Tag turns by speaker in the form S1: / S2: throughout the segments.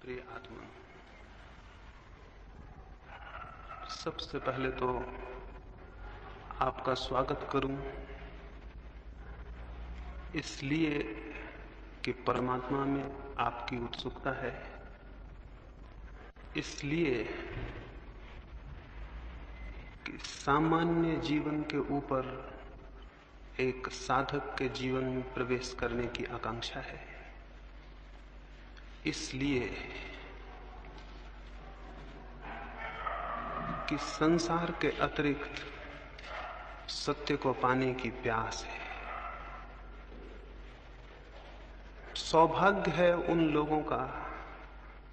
S1: प्रिय आत्मा, सबसे पहले तो आपका स्वागत करूं इसलिए कि परमात्मा में आपकी उत्सुकता है, इसलिए कि सामान्य जीवन के ऊपर एक साधक के जीवन में प्रवेश करने की आकांक्षा है, इसलिए कि संसार के अतिरिक्त सत्य को पाने की प्यास है। सौभाग्य है उन लोगों का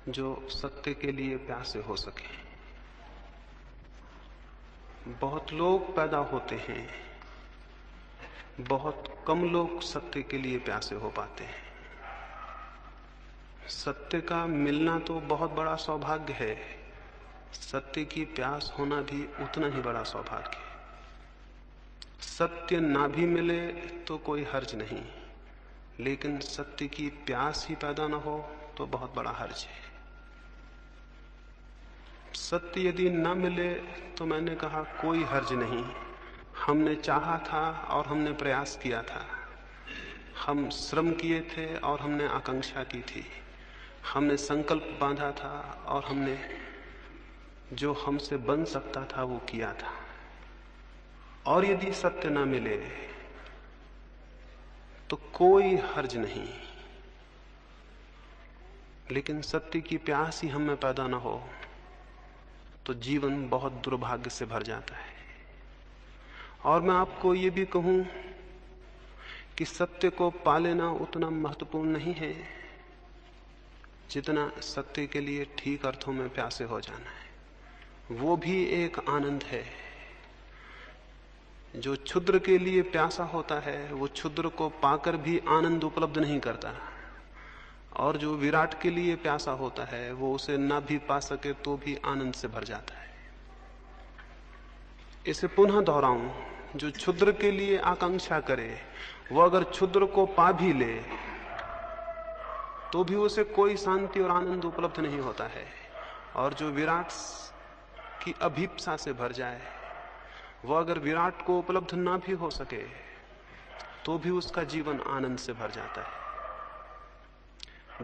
S1: जो सत्य के लिए प्यासे हो सके। बहुत लोग पैदा होते हैं, बहुत कम लोग सत्य के लिए प्यासे हो पाते हैं। सत्य का मिलना तो बहुत बड़ा सौभाग्य है, सत्य की प्यास होना भी उतना ही बड़ा सौभाग्य है। सत्य ना भी मिले तो कोई हर्ज नहीं, लेकिन सत्य की प्यास ही पैदा ना हो तो बहुत बड़ा हर्ज है। सत्य यदि ना मिले तो मैंने कहा कोई हर्ज नहीं। हमने चाहा था और हमने प्रयास किया था, हम श्रम किए थे और हमने आकांक्षा की थी, हमने संकल्प बांधा था और हमने जो हमसे बन सकता था वो किया था। और यदि सत्य ना मिले तो कोई हर्ज नहीं, लेकिन सत्य की प्यास ही हम में पैदा ना हो तो जीवन बहुत दुर्भाग्य से भर जाता है। और मैं आपको ये भी कहूं कि सत्य को पा लेना उतना महत्वपूर्ण नहीं है जितना सत्य के लिए ठीक अर्थों में प्यासे हो जाना है। वो भी एक आनंद है। जो क्षुद्र के लिए प्यासा होता है वो क्षुद्र को पाकर भी आनंद उपलब्ध नहीं करता, और जो विराट के लिए प्यासा होता है वो उसे ना भी पा सके तो भी आनंद से भर जाता है। इसे पुनः दोहराऊं, जो क्षुद्र के लिए आकांक्षा करे वो अगर क्षुद्र को पा भी ले तो भी उसे कोई शांति और आनंद उपलब्ध नहीं होता है। और जो विराट की अभीप्सा से भर जाए वो अगर विराट को उपलब्ध ना भी हो सके तो भी उसका जीवन आनंद से भर जाता है।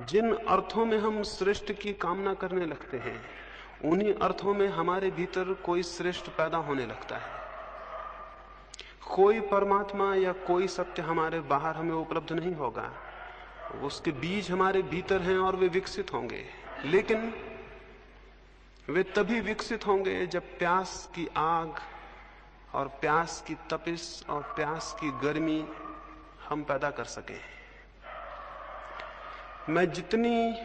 S1: जिन अर्थों में हम श्रेष्ठ की कामना करने लगते हैं उन्हीं अर्थों में हमारे भीतर कोई श्रेष्ठ पैदा होने लगता है। कोई परमात्मा या कोई सत्य हमारे बाहर हमें उपलब्ध नहीं होगा, उसके बीज हमारे भीतर हैं और वे विकसित होंगे, लेकिन वे तभी विकसित होंगे जब प्यास की आग और प्यास की तपिश और प्यास की गर्मी हम पैदा कर सकें। मैं जितनी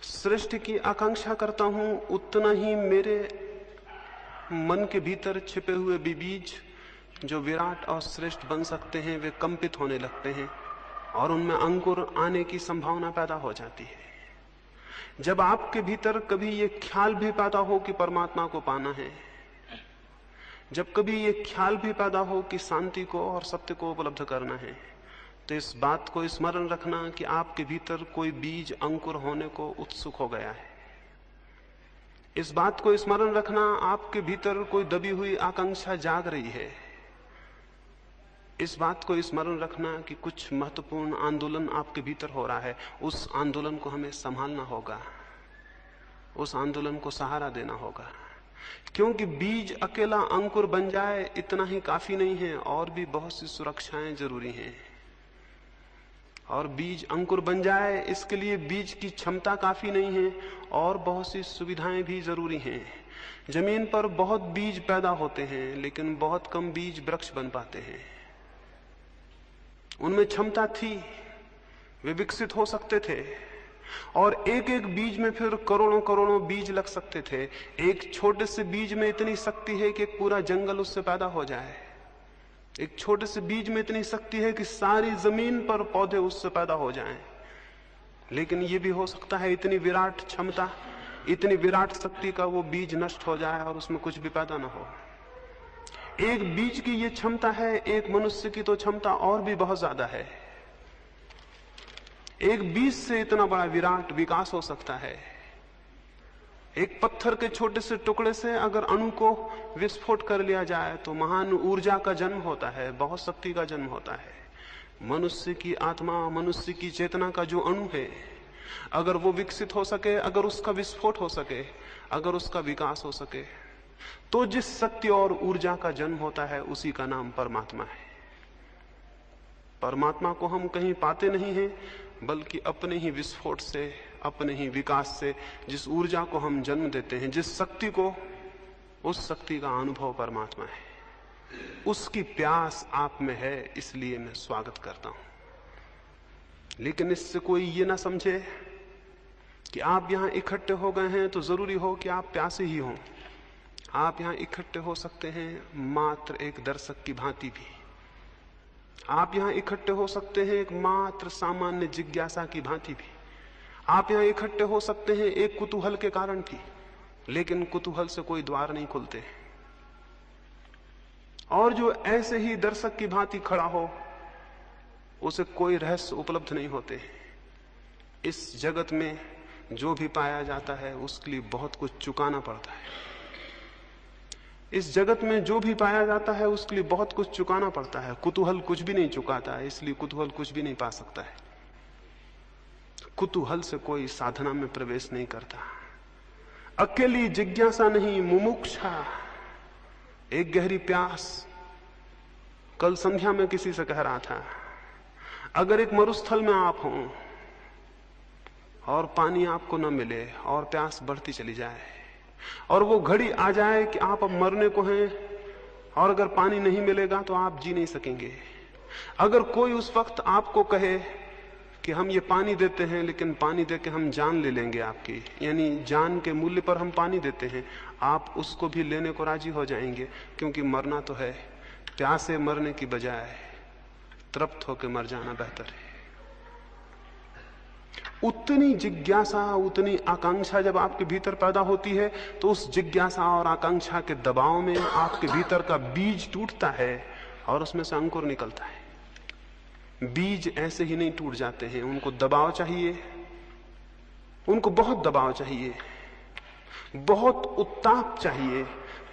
S1: श्रेष्ठ की आकांक्षा करता हूं उतना ही मेरे मन के भीतर छिपे हुए बीज जो विराट और श्रेष्ठ बन सकते हैं वे कंपित होने लगते हैं और उनमें अंकुर आने की संभावना पैदा हो जाती है। जब आपके भीतर कभी ये ख्याल भी पैदा हो कि परमात्मा को पाना है, जब कभी ये ख्याल भी पैदा हो कि शांति को और सत्य को उपलब्ध करना है, तो इस बात को स्मरण रखना कि आपके भीतर कोई बीज अंकुर होने को उत्सुक हो गया है। इस बात को स्मरण रखना आपके भीतर कोई दबी हुई आकांक्षा जाग रही है। इस बात को स्मरण रखना कि कुछ महत्वपूर्ण आंदोलन आपके भीतर हो रहा है। उस आंदोलन को हमें संभालना होगा, उस आंदोलन को सहारा देना होगा, क्योंकि बीज अकेला अंकुर बन जाए इतना ही काफी नहीं है, और भी बहुत सी सुरक्षाएं जरूरी हैं। और बीज अंकुर बन जाए इसके लिए बीज की क्षमता काफी नहीं है, और बहुत सी सुविधाएं भी जरूरी हैं। जमीन पर बहुत बीज पैदा होते हैं लेकिन बहुत कम बीज वृक्ष बन पाते हैं। उनमें क्षमता थी, वे विकसित हो सकते थे, और एक एक बीज में फिर करोड़ों करोड़ों बीज लग सकते थे। एक छोटे से बीज में इतनी शक्ति है कि पूरा जंगल उससे पैदा हो जाए। एक छोटे से बीज में इतनी शक्ति है कि सारी जमीन पर पौधे उससे पैदा हो जाएं। लेकिन यह भी हो सकता है इतनी विराट क्षमता, इतनी विराट शक्ति का वो बीज नष्ट हो जाए और उसमें कुछ भी पैदा ना हो। एक बीज की ये क्षमता है, एक मनुष्य की तो क्षमता और भी बहुत ज्यादा है। एक बीज से इतना बड़ा विराट विकास हो सकता है। एक पत्थर के छोटे से टुकड़े से अगर अणु को विस्फोट कर लिया जाए तो महान ऊर्जा का जन्म होता है, बहुत शक्ति का जन्म होता है। मनुष्य की आत्मा, मनुष्य की चेतना का जो अणु है, अगर वो विकसित हो सके, अगर उसका विस्फोट हो सके, अगर उसका विकास हो सके, तो जिस शक्ति और ऊर्जा का जन्म होता है उसी का नाम परमात्मा है। परमात्मा को हम कहीं पाते नहीं हैं, बल्कि अपने ही विस्फोट से, अपने ही विकास से जिस ऊर्जा को हम जन्म देते हैं, जिस शक्ति को, उस शक्ति का अनुभव परमात्मा है। उसकी प्यास आप में है, इसलिए मैं स्वागत करता हूं। लेकिन इससे कोई ये ना समझे कि आप यहां इकट्ठे हो गए हैं तो जरूरी हो कि आप प्यासे ही हों। आप यहां इकट्ठे हो सकते हैं मात्र एक दर्शक की भांति भी। आप यहां इकट्ठे हो सकते हैं एक मात्र सामान्य जिज्ञासा की भांति भी। आप यहां इकट्ठे हो सकते हैं एक कुतूहल के कारण भी, लेकिन कुतूहल से कोई द्वार नहीं खुलते। और जो ऐसे ही दर्शक की भांति खड़ा हो, उसे कोई रहस्य उपलब्ध नहीं होते। इस जगत में जो भी पाया जाता है उसके लिए बहुत कुछ चुकाना पड़ता है। इस जगत में जो भी पाया जाता है उसके लिए बहुत कुछ चुकाना पड़ता है। कुतूहल कुछ भी नहीं चुकाता है, इसलिए कुतूहल कुछ भी नहीं पा सकता है। कुतूहल से कोई साधना में प्रवेश नहीं करता। अकेली जिज्ञासा नहीं, मुमुक्षा, एक गहरी प्यास। कल संध्या में किसी से कह रहा था, अगर एक मरुस्थल में आप हों और पानी आपको न मिले और प्यास बढ़ती चली जाए, और वो घड़ी आ जाए कि आप अब मरने को हैं और अगर पानी नहीं मिलेगा तो आप जी नहीं सकेंगे। अगर कोई उस वक्त आपको कहे कि हम ये पानी देते हैं, लेकिन पानी देके हम जान ले लेंगे आपकी, यानी जान के मूल्य पर हम पानी देते हैं, आप उसको भी लेने को राजी हो जाएंगे, क्योंकि मरना तो है। प्यासे मरने की बजाय तृप्त होकर मर जाना बेहतर है। उतनी जिज्ञासा, उतनी आकांक्षा जब आपके भीतर पैदा होती है तो उस जिज्ञासा और आकांक्षा के दबाव में आपके भीतर का बीज टूटता है और उसमें से अंकुर निकलता है। बीज ऐसे ही नहीं टूट जाते हैं, उनको दबाव चाहिए, उनको बहुत दबाव चाहिए, बहुत उत्ताप चाहिए,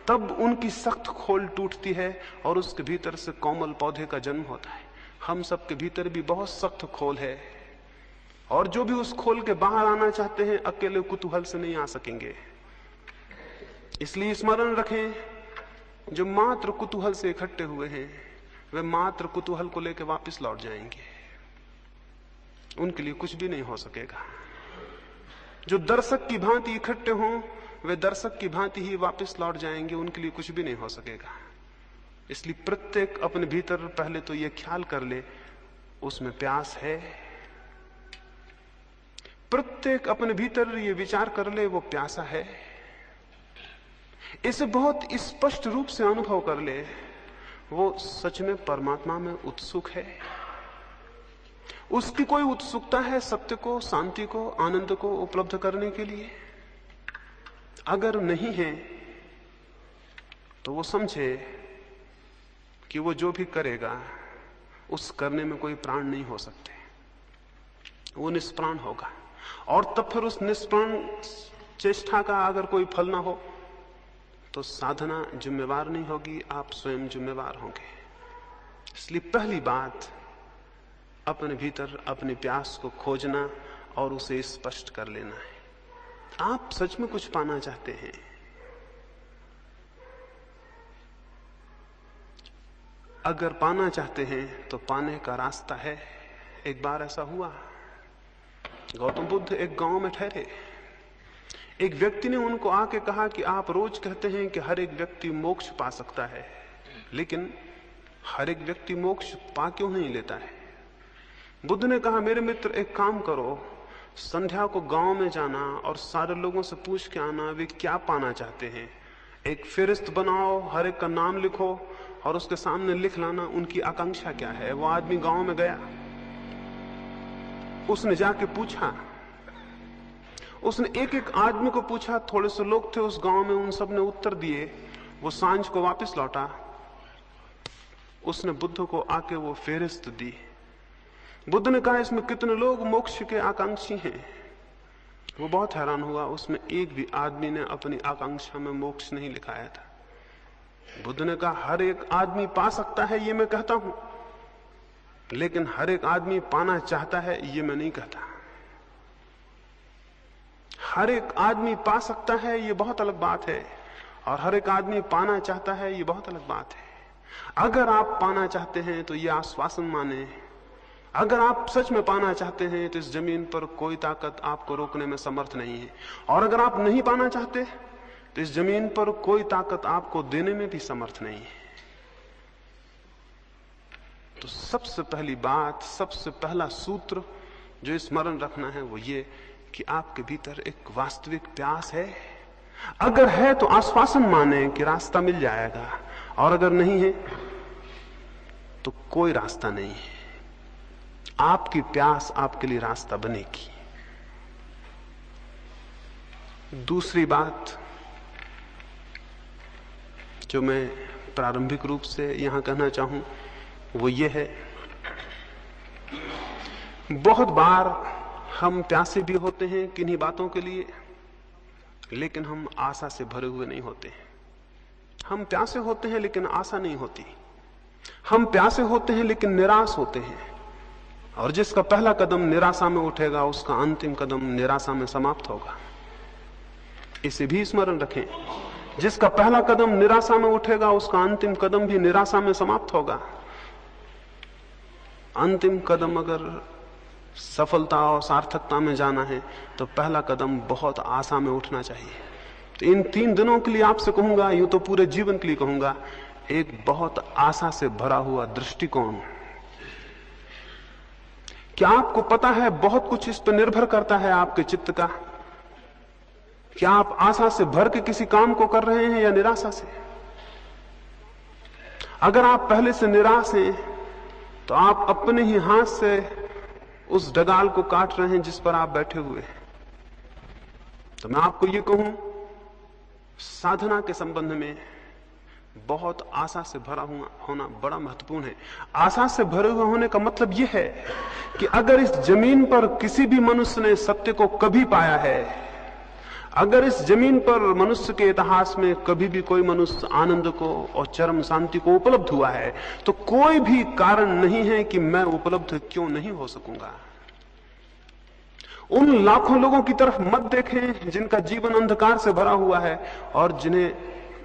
S1: तब उनकी सख्त खोल टूटती है और उसके भीतर से कोमल पौधे का जन्म होता है। हम सबके भीतर भी बहुत सख्त खोल है, और जो भी उस खोल के बाहर आना चाहते हैं अकेले कुतूहल से नहीं आ सकेंगे। इसलिए स्मरण रखें, जो मात्र कुतूहल से इकट्ठे हुए हैं वे मात्र कुतूहल को लेकर वापस लौट जाएंगे, उनके लिए कुछ भी नहीं हो सकेगा। जो दर्शक की भांति इकट्ठे हों वे दर्शक की भांति ही वापस लौट जाएंगे, उनके लिए कुछ भी नहीं हो सकेगा। इसलिए प्रत्येक अपने भीतर पहले तो यह ख्याल कर ले उसमें प्यास है। प्रत्येक अपने भीतर ये विचार कर ले वो प्यासा है। इसे बहुत स्पष्ट रूप से अनुभव कर ले, वो सच में परमात्मा में उत्सुक है। उसकी कोई उत्सुकता है सत्य को, शांति को, आनंद को उपलब्ध करने के लिए? अगर नहीं है तो वो समझे कि वो जो भी करेगा उस करने में कोई प्राण नहीं हो सकते, वो निष्प्राण होगा। और तब फिर उस निष्प्राण चेष्टा का अगर कोई फल ना हो तो साधना जिम्मेवार नहीं होगी, आप स्वयं जिम्मेवार होंगे। इसलिए पहली बात अपने भीतर अपनी प्यास को खोजना और उसे स्पष्ट कर लेना है। आप सच में कुछ पाना चाहते हैं, अगर पाना चाहते हैं तो पाने का रास्ता है। एक बार ऐसा हुआ, गौतम बुद्ध एक गांव में ठहरे। एक व्यक्ति ने उनको आके कहा कि आप रोज कहते हैं कि हर एक व्यक्ति मोक्ष पा सकता है, लेकिन हर एक व्यक्ति मोक्ष पा क्यों नहीं लेता है? बुद्ध ने कहा, मेरे मित्र एक काम करो, संध्या को गांव में जाना और सारे लोगों से पूछ के आना वे क्या पाना चाहते हैं। एक फेरिस्त बनाओ, हर एक का नाम लिखो और उसके सामने लिख लाना उनकी आकांक्षा क्या है। वो आदमी गांव में गया, उसने जाके पूछा, उसने एक एक आदमी को पूछा, थोड़े से लोग थे उस गांव में, उन सब ने उत्तर दिए। वो सांझ को वापस लौटा, उसने बुद्ध को आके वो फेरिस्त दी। बुद्ध ने कहा इसमें कितने लोग मोक्ष के आकांक्षी हैं। वो बहुत हैरान हुआ, उसमें एक भी आदमी ने अपनी आकांक्षा में मोक्ष नहीं लिखाया था। बुद्ध ने कहा हर एक आदमी पा सकता है ये मैं कहता हूं, लेकिन हर एक आदमी पाना चाहता है ये मैं नहीं कहता। हर एक आदमी पा सकता है ये बहुत अलग बात है, और हर एक आदमी पाना चाहता है ये बहुत अलग बात है। अगर आप पाना चाहते हैं तो ये आश्वासन माने, अगर आप सच में पाना चाहते हैं तो इस जमीन पर कोई ताकत आपको रोकने में समर्थ नहीं है, और अगर आप नहीं पाना चाहते तो इस जमीन पर कोई ताकत आपको देने में भी समर्थ नहीं है। तो सबसे पहली बात, सबसे पहला सूत्र जो स्मरण रखना है वो ये कि आपके भीतर एक वास्तविक प्यास है। अगर है तो आश्वासन माने कि रास्ता मिल जाएगा, और अगर नहीं है तो कोई रास्ता नहीं है। आपकी प्यास आपके लिए रास्ता बनेगी। दूसरी बात जो मैं प्रारंभिक रूप से यहां कहना चाहूं वो ये है, बहुत बार हम प्यासे भी होते हैं किन्हीं बातों के लिए, लेकिन हम आशा से भरे हुए नहीं होते हैं। हम प्यासे होते हैं लेकिन आशा नहीं होती। हम प्यासे होते हैं लेकिन निराश होते हैं, और जिसका पहला कदम निराशा में उठेगा उसका अंतिम कदम निराशा में समाप्त होगा। इसे भी स्मरण रखें, जिसका पहला कदम निराशा में उठेगा उसका अंतिम कदम भी निराशा में समाप्त होगा। अंतिम कदम अगर सफलता और सार्थकता में जाना है तो पहला कदम बहुत आशा में उठना चाहिए। तो इन 3 दिनों के लिए आपसे कहूंगा, यूं तो पूरे जीवन के लिए कहूंगा, एक बहुत आशा से भरा हुआ दृष्टिकोण। क्या आपको पता है बहुत कुछ इस पर निर्भर करता है आपके चित्त का? क्या आप आशा से भर के किसी काम को कर रहे हैं या निराशा से? अगर आप पहले से निराश हैं तो आप अपने ही हाथ से उस डगाल को काट रहे हैं जिस पर आप बैठे हुए हैं। तो मैं आपको ये कहूं, साधना के संबंध में बहुत आशा से भरा हुआ होना बड़ा महत्वपूर्ण है। आशा से भरे हुए होने का मतलब यह है कि अगर इस जमीन पर किसी भी मनुष्य ने सत्य को कभी पाया है, अगर इस जमीन पर मनुष्य के इतिहास में कभी भी कोई मनुष्य आनंद को और चरम शांति को उपलब्ध हुआ है, तो कोई भी कारण नहीं है कि मैं उपलब्ध क्यों नहीं हो सकूंगा। उन लाखों लोगों की तरफ मत देखें जिनका जीवन अंधकार से भरा हुआ है और जिन्हें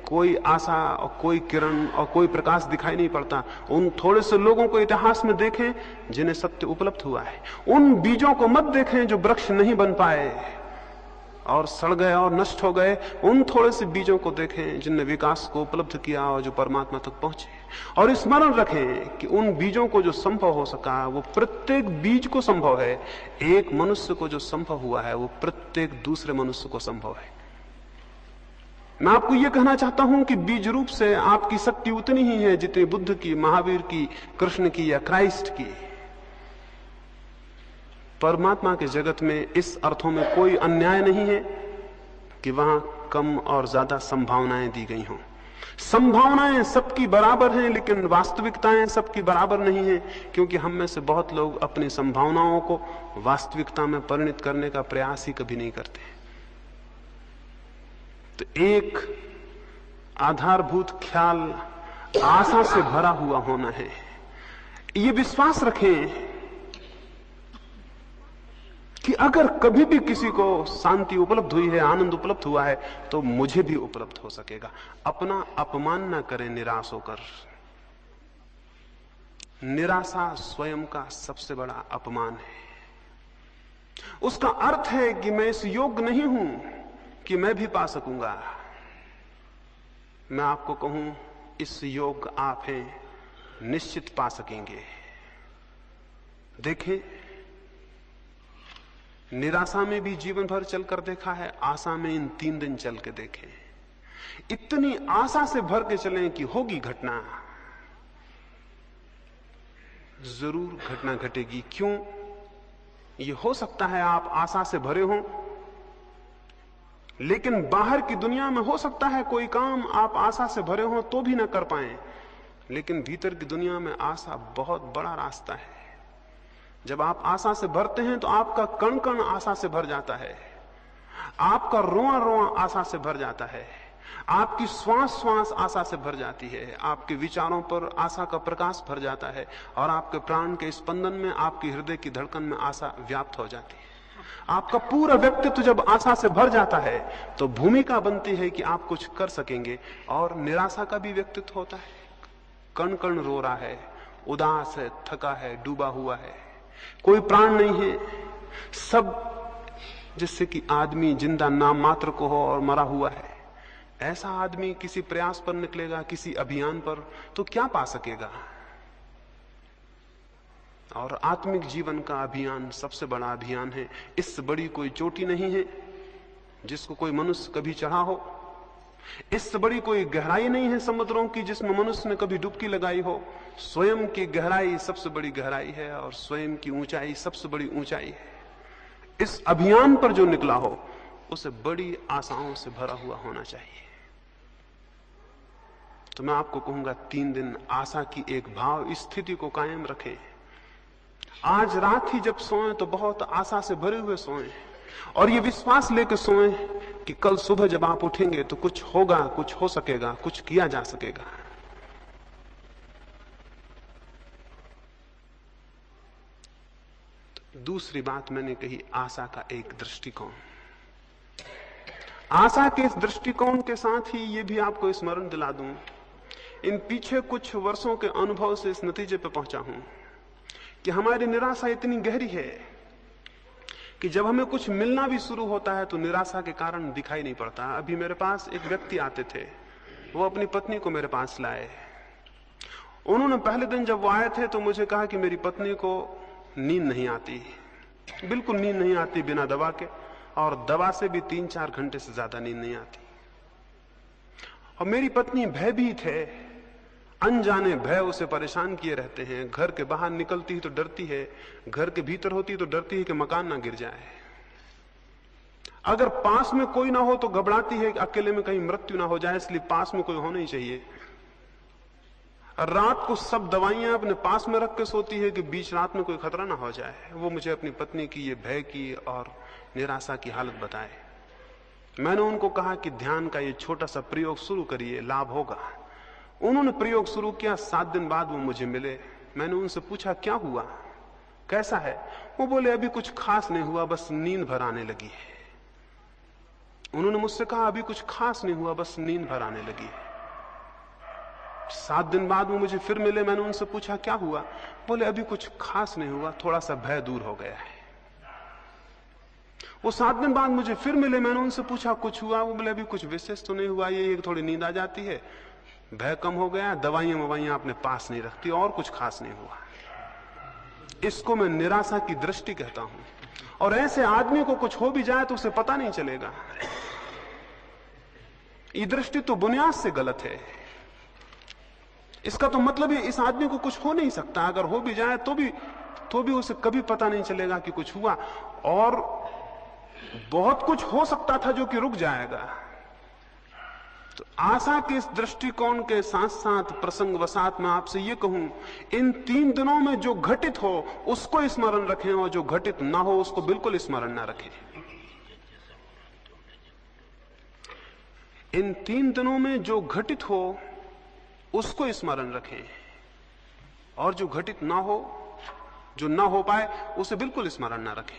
S1: कोई आशा और कोई किरण और कोई प्रकाश दिखाई नहीं पड़ता। उन थोड़े से लोगों को इतिहास में देखें जिन्हें सत्य उपलब्ध हुआ है। उन बीजों को मत देखें जो वृक्ष नहीं बन पाए और सड़ गए और नष्ट हो गए। उन थोड़े से बीजों को देखें जिनने विकास को उपलब्ध किया और जो परमात्मा तक पहुंचे। और स्मरण रखें कि उन बीजों को जो संभव हो सका वो प्रत्येक बीज को संभव है। एक मनुष्य को जो संभव हुआ है वो प्रत्येक दूसरे मनुष्य को संभव है। मैं आपको यह कहना चाहता हूं कि बीज रूप से आपकी शक्ति उतनी ही है जितनी बुद्ध की, महावीर की, कृष्ण की या क्राइस्ट की। परमात्मा के जगत में इस अर्थों में कोई अन्याय नहीं है कि वहां कम और ज्यादा संभावनाएं दी गई हों। संभावनाएं सबकी बराबर हैं, लेकिन वास्तविकताएं सबकी बराबर नहीं है, क्योंकि हम में से बहुत लोग अपनी संभावनाओं को वास्तविकता में परिणत करने का प्रयास ही कभी नहीं करते। तो एक आधारभूत ख्याल आशा से भरा हुआ होना है। ये विश्वास रखें कि अगर कभी भी किसी को शांति उपलब्ध हुई है, आनंद उपलब्ध हुआ है, तो मुझे भी उपलब्ध हो सकेगा। अपना अपमान ना करें निराश होकर। निराशा स्वयं का सबसे बड़ा अपमान है। उसका अर्थ है कि मैं इस योग्य नहीं हूं कि मैं भी पा सकूंगा। मैं आपको कहूं, इस योग्य आप हैं, निश्चित पा सकेंगे। देखें, निराशा में भी जीवन भर चलकर देखा है, आशा में इन 3 दिन चल के देखें। इतनी आशा से भर के चलें कि होगी घटना, जरूर घटना घटेगी। क्यों? ये हो सकता है आप आशा से भरे हों, लेकिन बाहर की दुनिया में हो सकता है कोई काम आप आशा से भरे हों तो भी ना कर पाएं, लेकिन भीतर की दुनिया में आशा बहुत बड़ा रास्ता है। जब आप आशा से भरते हैं तो आपका कण कण आशा से भर जाता है, आपका रोआ रोआ आशा से भर जाता है, आपकी श्वास श्वास आशा से भर जाती है, आपके विचारों पर आशा का प्रकाश भर जाता है और आपके प्राण के स्पंदन में, आपकी हृदय की धड़कन में आशा व्याप्त हो जाती है। आपका पूरा व्यक्तित्व जब आशा से भर जाता है तो भूमिका बनती है कि आप कुछ कर सकेंगे। और निराशा का भी व्यक्तित्व होता है, कण कण रो रहा है, उदास है, थका है, डूबा हुआ है, कोई प्राण नहीं है, सब जिससे कि आदमी जिंदा नाम मात्र को हो और मरा हुआ है। ऐसा आदमी किसी प्रयास पर निकलेगा, किसी अभियान पर, तो क्या पा सकेगा? और आत्मिक जीवन का अभियान सबसे बड़ा अभियान है। इससे बड़ी कोई चोटी नहीं है जिसको कोई मनुष्य कभी चढ़ा हो, इससे बड़ी कोई गहराई नहीं है समुद्रों की जिसमें मनुष्य ने कभी डुबकी लगाई हो। स्वयं की गहराई सबसे बड़ी गहराई है और स्वयं की ऊंचाई सबसे बड़ी ऊंचाई है। इस अभियान पर जो निकला हो उसे बड़ी आशाओं से भरा हुआ होना चाहिए। तो मैं आपको कहूंगा 3 दिन आशा की एक भाव स्थिति को कायम रखें। आज रात ही जब सोएं तो बहुत आशा से भरे हुए सोएं और ये विश्वास लेकर सोएं कि कल सुबह जब आप उठेंगे तो कुछ होगा, कुछ हो सकेगा, कुछ किया जा सकेगा। दूसरी बात मैंने कही, आशा का एक दृष्टिकोण। आशा के इस दृष्टिकोण के साथ ही ये भी आपको स्मरण दिला दूं, इन पीछे कुछ वर्षों के अनुभव से इस नतीजे पर पहुंचा हूं कि हमारी निराशा इतनी गहरी है कि जब हमें कुछ मिलना भी शुरू होता है तो निराशा के कारण दिखाई नहीं पड़ता। अभी मेरे पास एक व्यक्ति आते थे, वो अपनी पत्नी को मेरे पास लाए। उन्होंने पहले दिन जब वो आए थे तो मुझे कहा कि मेरी पत्नी को नींद नहीं आती, बिल्कुल नींद नहीं आती बिना दवा के, और दवा से भी 3-4 घंटे से ज्यादा नींद नहीं आती। और मेरी पत्नी भयभीत है, अनजाने भय उसे परेशान किए रहते हैं। घर के बाहर निकलती ही तो डरती है, घर के भीतर होती तो डरती है कि मकान ना गिर जाए। अगर पास में कोई ना हो तो घबराती है कि अकेले में कहीं मृत्यु ना हो जाए, इसलिए पास में कोई होना ही चाहिए। रात को सब दवाइयां अपने पास में रख के सोती है कि बीच रात में कोई खतरा ना हो जाए। वो मुझे अपनी पत्नी की ये भय की और निराशा की हालत बताए। मैंने उनको कहा कि ध्यान का ये छोटा सा प्रयोग शुरू करिए, लाभ होगा। उन्होंने प्रयोग शुरू किया। 7 दिन बाद वो मुझे मिले। मैंने उनसे पूछा क्या हुआ, कैसा है? वो बोले अभी कुछ खास नहीं हुआ, बस नींद भर आने लगी है। उन्होंने मुझसे कहा अभी कुछ खास नहीं हुआ, बस नींद भर आने लगी है। 7 दिन बाद वो मुझे फिर मिले। मैंने उनसे पूछा क्या हुआ? बोले अभी कुछ खास नहीं हुआ, थोड़ा सा भय दूर हो गया है। वो 7 दिन बाद मुझे फिर मिले। मैंने उनसे पूछा कुछ हुआ? वो बोले अभी कुछ विशेष तो नहीं हुआ, ये थोड़ी नींद आ जाती है, भय कम हो गया, दवाइयां मवाइयां अपने पास नहीं रखती, और कुछ खास नहीं हुआ। इसको मैं निराशा की दृष्टि कहता हूं। और ऐसे आदमी को कुछ हो भी जाए तो उसे पता नहीं चलेगा। ये दृष्टि तो बुनियाद से गलत है। इसका तो मतलब है इस आदमी को कुछ हो नहीं सकता, अगर हो भी जाए तो भी उसे कभी पता नहीं चलेगा कि कुछ हुआ। और बहुत कुछ हो सकता था जो कि रुक जाएगा। तो आशा के इस दृष्टिकोण के साथ साथ प्रसंगवशात मैं आपसे ये कहूं, इन 3 दिनों में जो घटित हो उसको स्मरण रखें और जो घटित ना हो उसको बिल्कुल स्मरण ना रखें। इन 3 दिनों में जो घटित हो उसको स्मरण रखें और जो घटित ना हो, जो ना हो पाए, उसे बिल्कुल स्मरण ना रखें।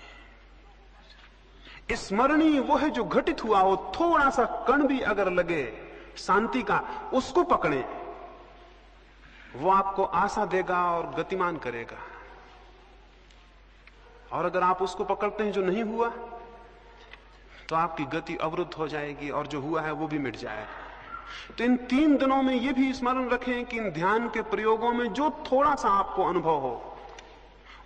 S1: स्मरणीय वो है जो घटित हुआ हो। थोड़ा सा कण भी अगर लगे शांति का, उसको पकड़ें, वो आपको आशा देगा और गतिमान करेगा। और अगर आप उसको पकड़ते हैं जो नहीं हुआ, तो आपकी गति अवरुद्ध हो जाएगी और जो हुआ है वो भी मिट जाएगा। तो इन 3 दिनों में ये भी स्मरण रखें कि इन ध्यान के प्रयोगों में जो थोड़ा सा आपको अनुभव हो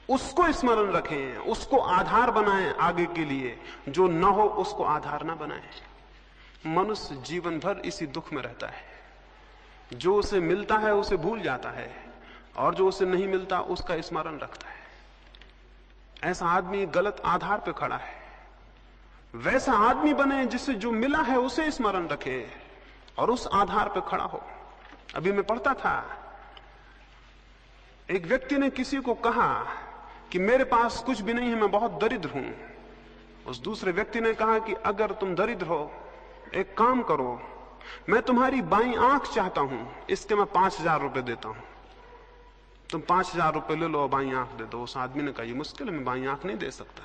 S1: उसको स्मरण रखें, उसको आधार बनाएं आगे के लिए। जो न हो उसको आधार ना बनाएं। मनुष्य जीवन भर इसी दुख में रहता है। जो उसे मिलता है उसे भूल जाता है और जो उसे नहीं मिलता उसका स्मरण रखता है। ऐसा आदमी गलत आधार पर खड़ा है। वैसा आदमी बने जिससे जो मिला है उसे स्मरण रखे और उस आधार पर खड़ा हो। अभी मैं पढ़ता था, एक व्यक्ति ने किसी को कहा कि मेरे पास कुछ भी नहीं है, मैं बहुत दरिद्र हूं। उस दूसरे व्यक्ति ने कहा कि अगर तुम दरिद्र हो, एक काम करो, मैं तुम्हारी बाईं आंख चाहता हूं, इसके मैं 5,000 रुपए देता हूं, तुम 5,000 रुपए ले लो और बाईं आंख दे दो। उस आदमी ने कहा ये मुश्किल है, मैं बाईं आंख नहीं दे सकता।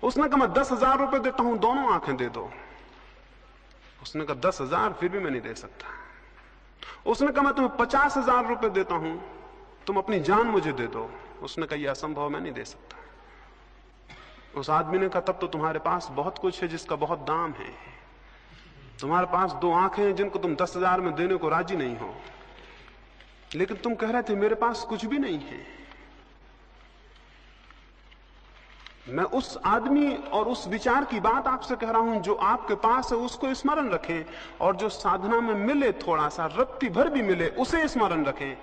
S1: उसने कहा मैं 10,000 रुपए देता हूं, दोनों आंखें दे दो। उसने कहा 10,000 फिर भी मैं नहीं दे सकता। उसने कहा मैं तुम्हें 50,000 रुपए देता हूं, तुम अपनी जान मुझे दे दो। उसने कहा यह असंभव, मैं नहीं दे सकता। उस आदमी ने कहा तब तो तुम्हारे पास बहुत कुछ है जिसका बहुत दाम है। तुम्हारे पास 2 आंखें हैं जिनको तुम 10,000 में देने को राजी नहीं हो, लेकिन तुम कह रहे थे मेरे पास कुछ भी नहीं है। मैं उस आदमी और उस विचार की बात आपसे कह रहा हूं जो आपके पास है, उसको स्मरण रखें, और जो साधना में मिले, थोड़ा सा रत्ती भर भी मिले, उसे स्मरण रखें,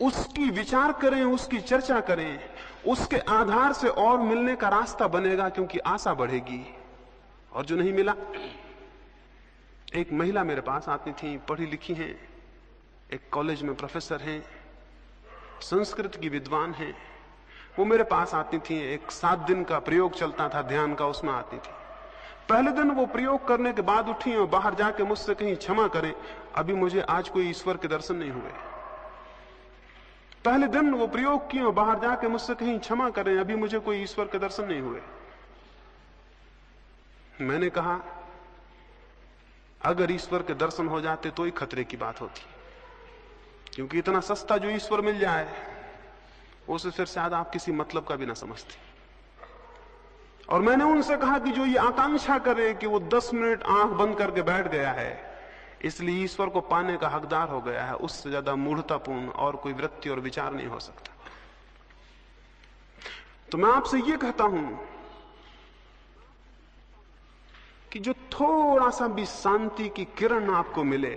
S1: उसकी विचार करें, उसकी चर्चा करें। उसके आधार से और मिलने का रास्ता बनेगा, क्योंकि आशा बढ़ेगी। और जो नहीं मिला, एक महिला मेरे पास आती थी, पढ़ी लिखी हैं, एक कॉलेज में प्रोफेसर हैं, संस्कृत की विद्वान हैं। वो मेरे पास आती थी, एक 7 दिन का प्रयोग चलता था ध्यान का, उसमें आती थी। पहले दिन वो प्रयोग करने के बाद उठी और बाहर जाके मुझसे कहीं क्षमा करें, अभी मुझे आज कोई ईश्वर के दर्शन नहीं हुए। पहले दिन वो प्रयोग किए और बाहर जाके मुझसे कहीं क्षमा करें, अभी मुझे कोई ईश्वर के दर्शन नहीं हुए। मैंने कहा अगर ईश्वर के दर्शन हो जाते तो ही खतरे की बात होती, क्योंकि इतना सस्ता जो ईश्वर मिल जाए उसे फिर शायद आप किसी मतलब का भी ना समझते। और मैंने उनसे कहा कि जो ये आकांक्षा करे कि वो 10 मिनट आंख बंद करके बैठ गया है इसलिए ईश्वर को पाने का हकदार हो गया है, उससे ज्यादा मूढ़तापूर्ण और कोई वृत्ति और विचार नहीं हो सकता। तो मैं आपसे ये कहता हूं कि जो थोड़ा सा भी शांति की किरण आपको मिले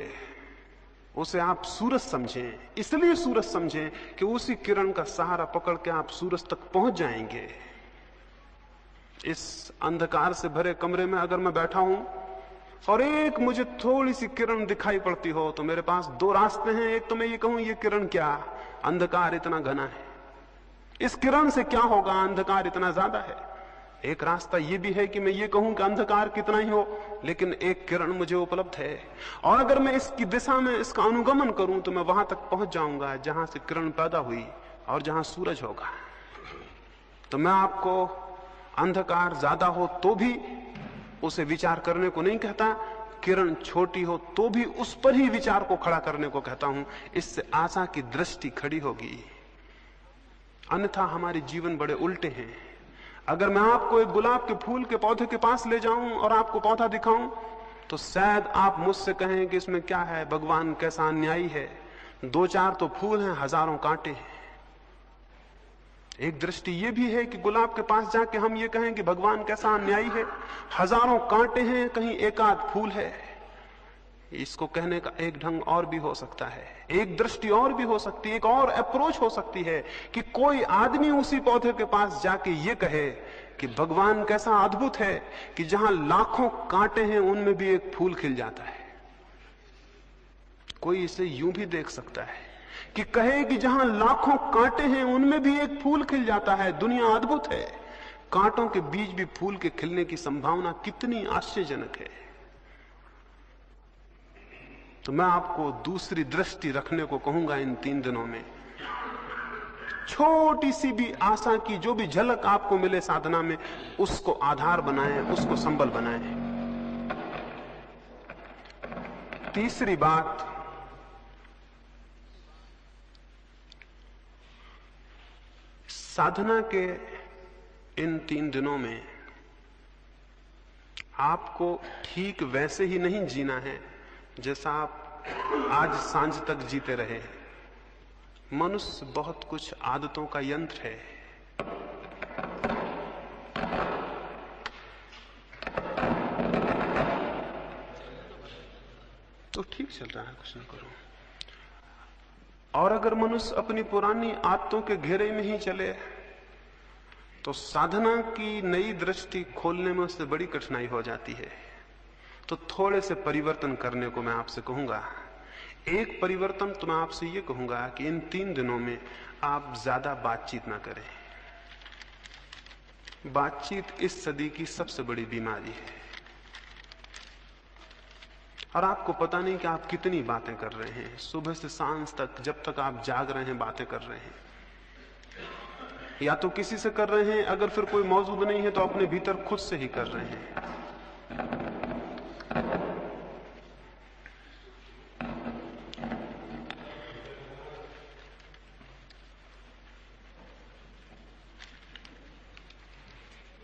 S1: उसे आप सूरज समझें। इसलिए सूरज समझें कि उसी किरण का सहारा पकड़ के आप सूरज तक पहुंच जाएंगे। इस अंधकार से भरे कमरे में अगर मैं बैठा हूं और एक मुझे थोड़ी सी किरण दिखाई पड़ती हो तो मेरे पास 2 रास्ते हैं। एक तो मैं ये कहूं ये किरण क्या, अंधकार इतना घना है, इस किरण से क्या होगा, अंधकार इतना ज्यादा है। एक रास्ता ये भी है कि मैं ये कहूं कि अंधकार कितना ही हो लेकिन एक किरण मुझे उपलब्ध है, और अगर मैं इसकी दिशा में इसका अनुगमन करूं तो मैं वहां तक पहुंच जाऊंगा जहां से किरण पैदा हुई और जहां सूरज होगा। तो मैं आपको अंधकार ज्यादा हो तो भी उसे विचार करने को नहीं कहता, किरण छोटी हो तो भी उस पर ही विचार को खड़ा करने को कहता हूं। इससे आशा की दृष्टि खड़ी होगी, अन्यथा हमारे जीवन बड़े उल्टे हैं। अगर मैं आपको एक गुलाब के फूल के पौधे के पास ले जाऊं और आपको पौधा दिखाऊं तो शायद आप मुझसे कहें कि इसमें क्या है, भगवान कैसा अन्यायी है, 2-4 तो फूल हैं, हजारों कांटे हैं। एक दृष्टि यह भी है कि गुलाब के पास जाके हम ये कहें कि भगवान कैसा अन्यायी है, हजारों कांटे हैं, कहीं एक आध फूल है। इसको कहने का एक ढंग और भी हो सकता है, एक दृष्टि और भी हो सकती है, एक और अप्रोच हो सकती है कि कोई आदमी उसी पौधे के पास जाके ये कहे कि भगवान कैसा अद्भुत है कि जहां लाखों कांटे हैं उनमें भी एक फूल खिल जाता है। कोई इसे यूं भी देख सकता है कि कहे कि जहां लाखों कांटे हैं उनमें भी एक फूल खिल जाता है, दुनिया अद्भुत है। कांटों के बीच भी फूल के खिलने की संभावना कितनी आश्चर्यजनक है। तो मैं आपको दूसरी दृष्टि रखने को कहूंगा इन 3 दिनों में। छोटी सी भी आशा की जो भी झलक आपको मिले साधना में, उसको आधार बनाएं, उसको संबल बनाएं। तीसरी बात, साधना के इन 3 दिनों में आपको ठीक वैसे ही नहीं जीना है जैसा आप आज सांझ तक जीते रहे। मनुष्य बहुत कुछ आदतों का यंत्र है। तो ठीक चल रहा है, कुछ नहीं करो। और अगर मनुष्य अपनी पुरानी आदतों के घेरे में ही चले तो साधना की नई दृष्टि खोलने में उससे बड़ी कठिनाई हो जाती है। तो थोड़े से परिवर्तन करने को मैं आपसे कहूंगा। एक परिवर्तन तो मैं आपसे ये कहूंगा कि इन 3 दिनों में आप ज्यादा बातचीत ना करें। बातचीत इस सदी की सबसे बड़ी बीमारी है, और आपको पता नहीं कि आप कितनी बातें कर रहे हैं। सुबह से सांझ तक, जब तक आप जाग रहे हैं, बातें कर रहे हैं। या तो किसी से कर रहे हैं, अगर फिर कोई मौजूद नहीं है तो अपने भीतर खुद से ही कर रहे हैं।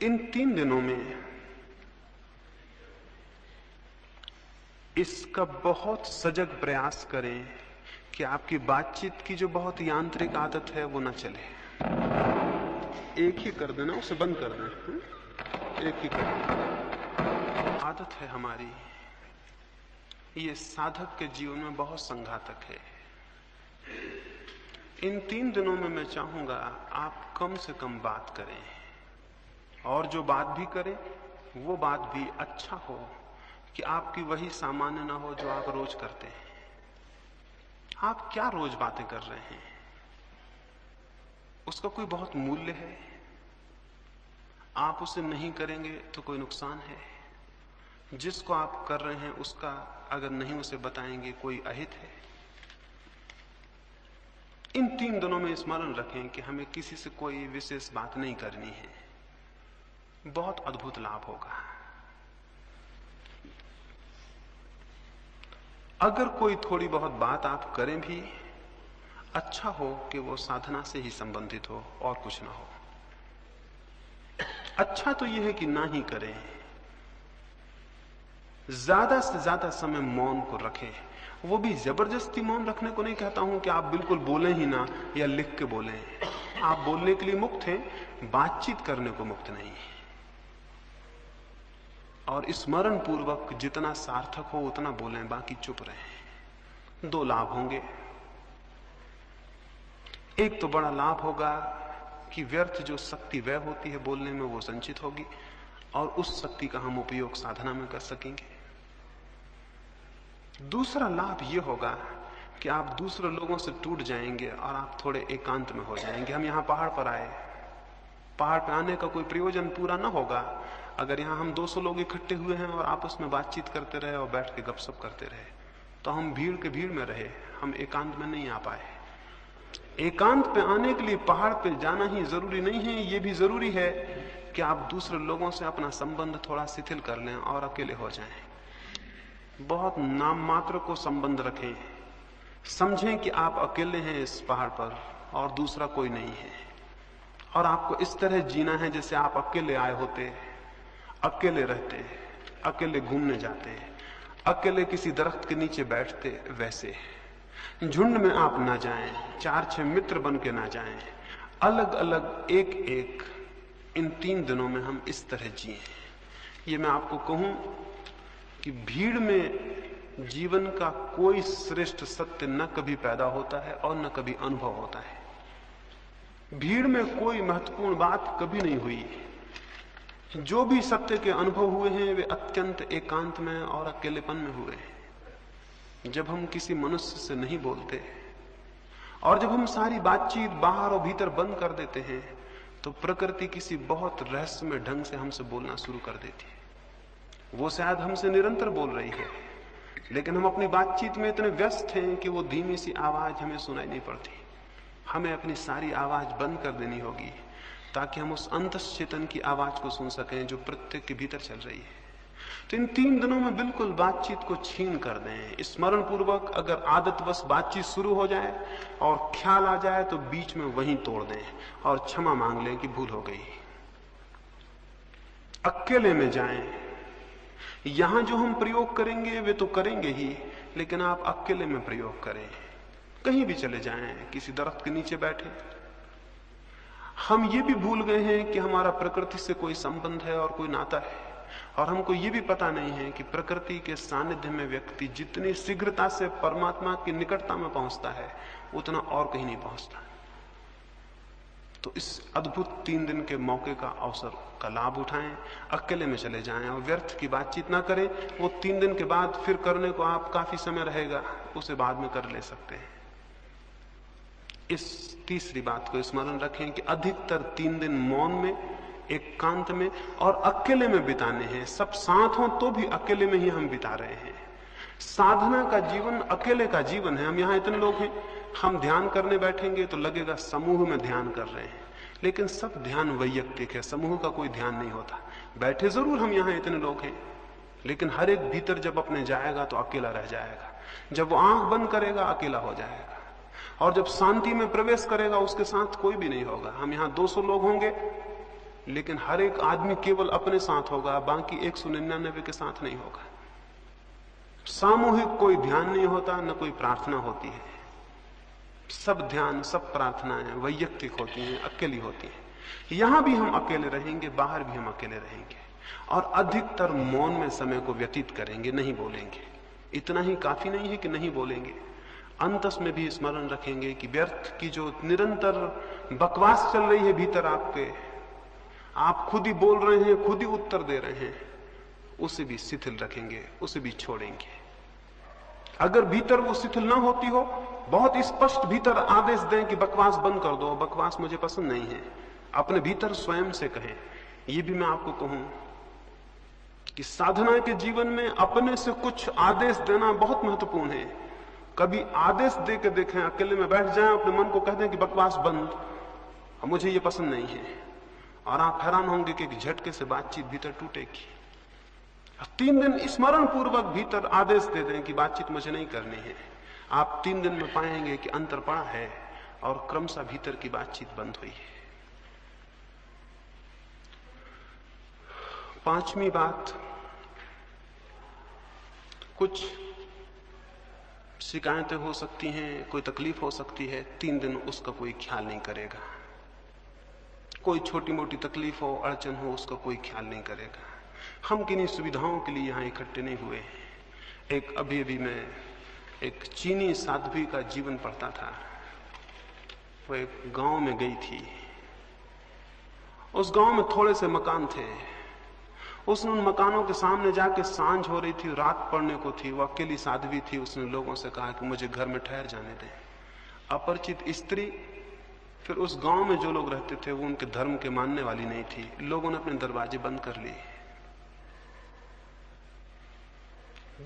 S1: इन 3 दिनों में इसका बहुत सजग प्रयास करें कि आपकी बातचीत की जो बहुत यांत्रिक आदत है वो ना चले। एक ही कर देना, उसे बंद कर दें। एक ही कर देना। आदत है हमारी, ये साधक के जीवन में बहुत संघातक है। इन 3 दिनों में मैं चाहूंगा आप कम से कम बात करें, और जो बात भी करें वो बात भी अच्छा हो कि आपकी वही सामान्य ना हो जो आप रोज करते हैं। आप क्या रोज बातें कर रहे हैं, उसका कोई बहुत मूल्य है? आप उसे नहीं करेंगे तो कोई नुकसान है? जिसको आप कर रहे हैं उसका अगर नहीं उसे बताएंगे, कोई अहित है? इन 3 दिनों में स्मरण रखें कि हमें किसी से कोई विशेष बात नहीं करनी है। बहुत अद्भुत लाभ होगा। अगर कोई थोड़ी बहुत बात आप करें भी, अच्छा हो कि वो साधना से ही संबंधित हो और कुछ ना हो। अच्छा तो यह है कि ना ही करें। ज्यादा से ज्यादा समय मौन को रखें। वो भी जबरदस्ती मौन रखने को नहीं कहता हूं कि आप बिल्कुल बोलें ही ना या लिख के बोलें। आप बोलने के लिए मुक्त हैं, बातचीत करने को मुक्त नहीं। और स्मरण पूर्वक जितना सार्थक हो उतना बोलें, बाकी चुप रहें। 2 लाभ होंगे। एक तो बड़ा लाभ होगा कि व्यर्थ जो शक्ति व्यय होती है बोलने में, वो संचित होगी, और उस शक्ति का हम उपयोग साधना में कर सकेंगे। दूसरा लाभ यह होगा कि आप दूसरे लोगों से टूट जाएंगे और आप थोड़े एकांत में हो जाएंगे। हम यहां पहाड़ पर आए, पहाड़ पर आने का कोई प्रयोजन पूरा ना होगा अगर यहां हम 200 लोग इकट्ठे हुए हैं और आपस में बातचीत करते रहे और बैठ के गपशप करते रहे, तो हम भीड़ के भीड़ में रहे, हम एकांत में नहीं आ पाए। एकांत पे आने के लिए पहाड़ पे जाना ही जरूरी नहीं है, ये भी जरूरी है कि आप दूसरे लोगों से अपना संबंध थोड़ा शिथिल कर लें और अकेले हो जाएं। बहुत नाम मात्र को संबंध रखें, समझें कि आप अकेले हैं इस पहाड़ पर और दूसरा कोई नहीं है, और आपको इस तरह जीना है जैसे आप अकेले आए होते, अकेले रहते, अकेले घूमने जाते, अकेले किसी दरख्त के नीचे बैठते। वैसे झुंड में आप ना जाएं, 4-6 मित्र बन के ना जाएं, अलग अलग एक एक। इन 3 दिनों में हम इस तरह जिए। ये मैं आपको कहूं कि भीड़ में जीवन का कोई श्रेष्ठ सत्य न कभी पैदा होता है और न कभी अनुभव होता है। भीड़ में कोई महत्वपूर्ण बात कभी नहीं हुई। जो भी सत्य के अनुभव हुए हैं वे अत्यंत एकांत में और अकेलेपन में हुए हैं। जब हम किसी मनुष्य से नहीं बोलते और जब हम सारी बातचीत बाहर और भीतर बंद कर देते हैं, तो प्रकृति किसी बहुत रहस्यमय ढंग से हमसे बोलना शुरू कर देती है। वो शायद हमसे निरंतर बोल रही है, लेकिन हम अपनी बातचीत में इतने व्यस्त हैं कि वो धीमी सी आवाज हमें सुनाई नहीं पड़ती। हमें अपनी सारी आवाज बंद कर देनी होगी ताकि हम उस अंतश्चेतन की आवाज को सुन सकें जो प्रत्येक के भीतर चल रही है। तो इन 3 दिनों में बिल्कुल बातचीत को छीन कर दें। स्मरण पूर्वक अगर आदतवश बातचीत शुरू हो जाए और ख्याल आ जाए तो बीच में वहीं तोड़ दें और क्षमा मांग लें कि भूल हो गई। अकेले में जाएं। यहां जो हम प्रयोग करेंगे वे तो करेंगे ही, लेकिन आप अकेले में प्रयोग करें। कहीं भी चले जाएं, किसी दरख्त के नीचे बैठे। हम ये भी भूल गए हैं कि हमारा प्रकृति से कोई संबंध है और कोई नाता है, और हमको ये भी पता नहीं है कि प्रकृति के सानिध्य में व्यक्ति जितनी शीघ्रता से परमात्मा की निकटता में पहुंचता है उतना और कहीं नहीं पहुंचता। तो इस अद्भुत 3 दिन के मौके का अवसर का लाभ उठाएं, अकेले में चले जाएं और व्यर्थ की बातचीत ना करें। वो 3 दिन के बाद फिर करने को आप काफी समय रहेगा, उसे बाद में कर ले सकते हैं। इस तीसरी बात को स्मरण रखें कि अधिकतर 3 दिन मौन में, एकांत में और अकेले में बिताने हैं। सब साथ हों तो भी अकेले में ही हम बिता रहे हैं। साधना का जीवन अकेले का जीवन है। हम यहाँ इतने लोग हैं, हम ध्यान करने बैठेंगे तो लगेगा समूह में ध्यान कर रहे हैं, लेकिन सब ध्यान वैयक्तिक है, समूह का कोई ध्यान नहीं होता। बैठे जरूर हम यहाँ इतने लोग हैं, लेकिन हर एक भीतर जब अपने जाएगा तो अकेला रह जाएगा। जब वो आंख बंद करेगा अकेला हो जाएगा, और जब शांति में प्रवेश करेगा उसके साथ कोई भी नहीं होगा। हम यहाँ 200 लोग होंगे, लेकिन हर एक आदमी केवल अपने साथ होगा, बाकी 199 के साथ नहीं होगा। सामूहिक कोई ध्यान नहीं होता, न कोई प्रार्थना होती है। सब ध्यान, सब प्रार्थनाएं वैयक्तिक होती हैं, अकेली होती हैं। यहां भी हम अकेले रहेंगे, बाहर भी हम अकेले रहेंगे, और अधिकतर मौन में समय को व्यतीत करेंगे, नहीं बोलेंगे। इतना ही काफी नहीं है कि नहीं बोलेंगे, अंतस में भी स्मरण रखेंगे कि व्यर्थ की जो निरंतर बकवास चल रही है भीतर आपके, आप खुद ही बोल रहे हैं, खुद ही उत्तर दे रहे हैं, उसे भी शिथिल रखेंगे, उसे भी छोड़ेंगे। अगर भीतर वो शिथिल ना होती हो, बहुत स्पष्ट भीतर आदेश दें कि बकवास बंद कर दो, बकवास मुझे पसंद नहीं है, अपने भीतर स्वयं से कहें। ये भी मैं आपको कहूं कि साधना के जीवन में अपने से कुछ आदेश देना बहुत महत्वपूर्ण है। कभी आदेश दे के देखें, अकेले में बैठ जाएं, अपने मन को कह दें कि बकवास बंद, मुझे ये पसंद नहीं है, और आप हैरान होंगे कि झटके से बातचीत भीतर टूटेगी। 3 दिन स्मरण पूर्वक भीतर आदेश दे दें कि बातचीत मुझे नहीं करनी है। आप 3 दिन में पाएंगे कि अंतर पड़ा है और क्रमशः भीतर की बातचीत बंद हुई है। 5वीं बात, कुछ शिकायतें हो सकती हैं, कोई तकलीफ हो सकती है, 3 दिन उसका कोई ख्याल नहीं करेगा। कोई छोटी मोटी तकलीफ हो, अड़चन हो, उसका कोई ख्याल नहीं करेगा। हम किन्हीं सुविधाओं के लिए यहां इकट्ठे नहीं हुए हैं। अभी मैं एक चीनी साध्वी का जीवन पढ़ता था। वो एक गांव में गई थी, उस गांव में थोड़े से मकान थे। उसने उन मकानों के सामने जाके, सांझ हो रही थी, रात पड़ने को थी, वो अकेली साध्वी थी, उसने लोगों से कहा कि मुझे घर में ठहर जाने दें। अपरिचित स्त्री, फिर उस गांव में जो लोग रहते थे वो उनके धर्म के मानने वाली नहीं थी। लोगों ने अपने दरवाजे बंद कर लिए।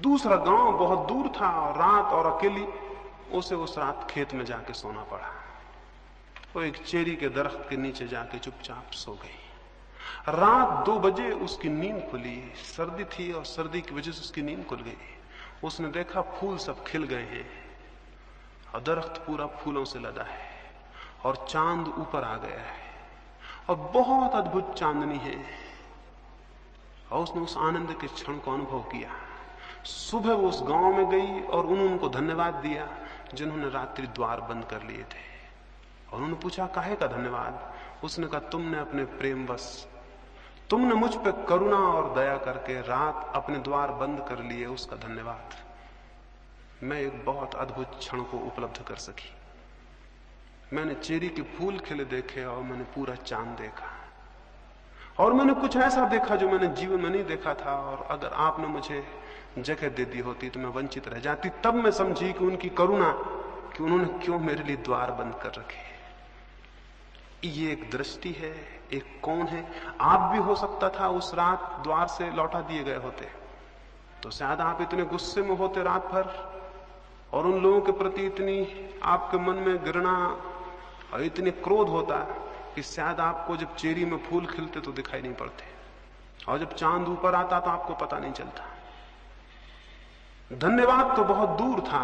S1: दूसरा गांव बहुत दूर था, और रात और अकेली उसे उस रात खेत में जाके सोना पड़ा। वो एक चेरी के दरख्त के नीचे जाके चुपचाप सो गई। रात 2 बजे उसकी नींद खुली। सर्दी थी और सर्दी की वजह से उसकी नींद खुल गई। उसने देखा फूल सब खिल गए हैं और दरख्त पूरा फूलों से लदा है, और चांद ऊपर आ गया है, और बहुत अद्भुत चांदनी है। और उसने उस आनंद के क्षण को अनुभव किया। सुबह वो उस गांव में गई और उन्होंने उनको धन्यवाद दिया जिन्होंने रात्रि द्वार बंद कर लिए थे। और उन्होंने पूछा, काहे का धन्यवाद? उसने कहा, तुमने अपने प्रेमवश, तुमने मुझ पे करुणा और दया करके रात अपने द्वार बंद कर लिए, उसका धन्यवाद। मैं एक बहुत अद्भुत क्षण को उपलब्ध कर सकी। मैंने चेरी के फूल खिले देखे, और मैंने पूरा चांद देखा, और मैंने कुछ ऐसा देखा जो मैंने जीवन में नहीं देखा था। और अगर आपने मुझे जगह दे दी होती तो मैं वंचित रह जाती। तब मैं समझी कि उनकी करुणा, कि उन्होंने क्यों मेरे लिए द्वार बंद कर रखे। ये एक दृष्टि है, एक कौन है। आप भी हो सकता था उस रात द्वार से लौटा दिए गए होते, तो शायद आप इतने गुस्से में होते रात भर, और उन लोगों के प्रति इतनी आपके मन में घृणा और इतने क्रोध होता कि शायद आपको जब चेरी में फूल खिलते तो दिखाई नहीं पड़ते, और जब चांद ऊपर आता तो आपको पता नहीं चलता। धन्यवाद तो बहुत दूर था,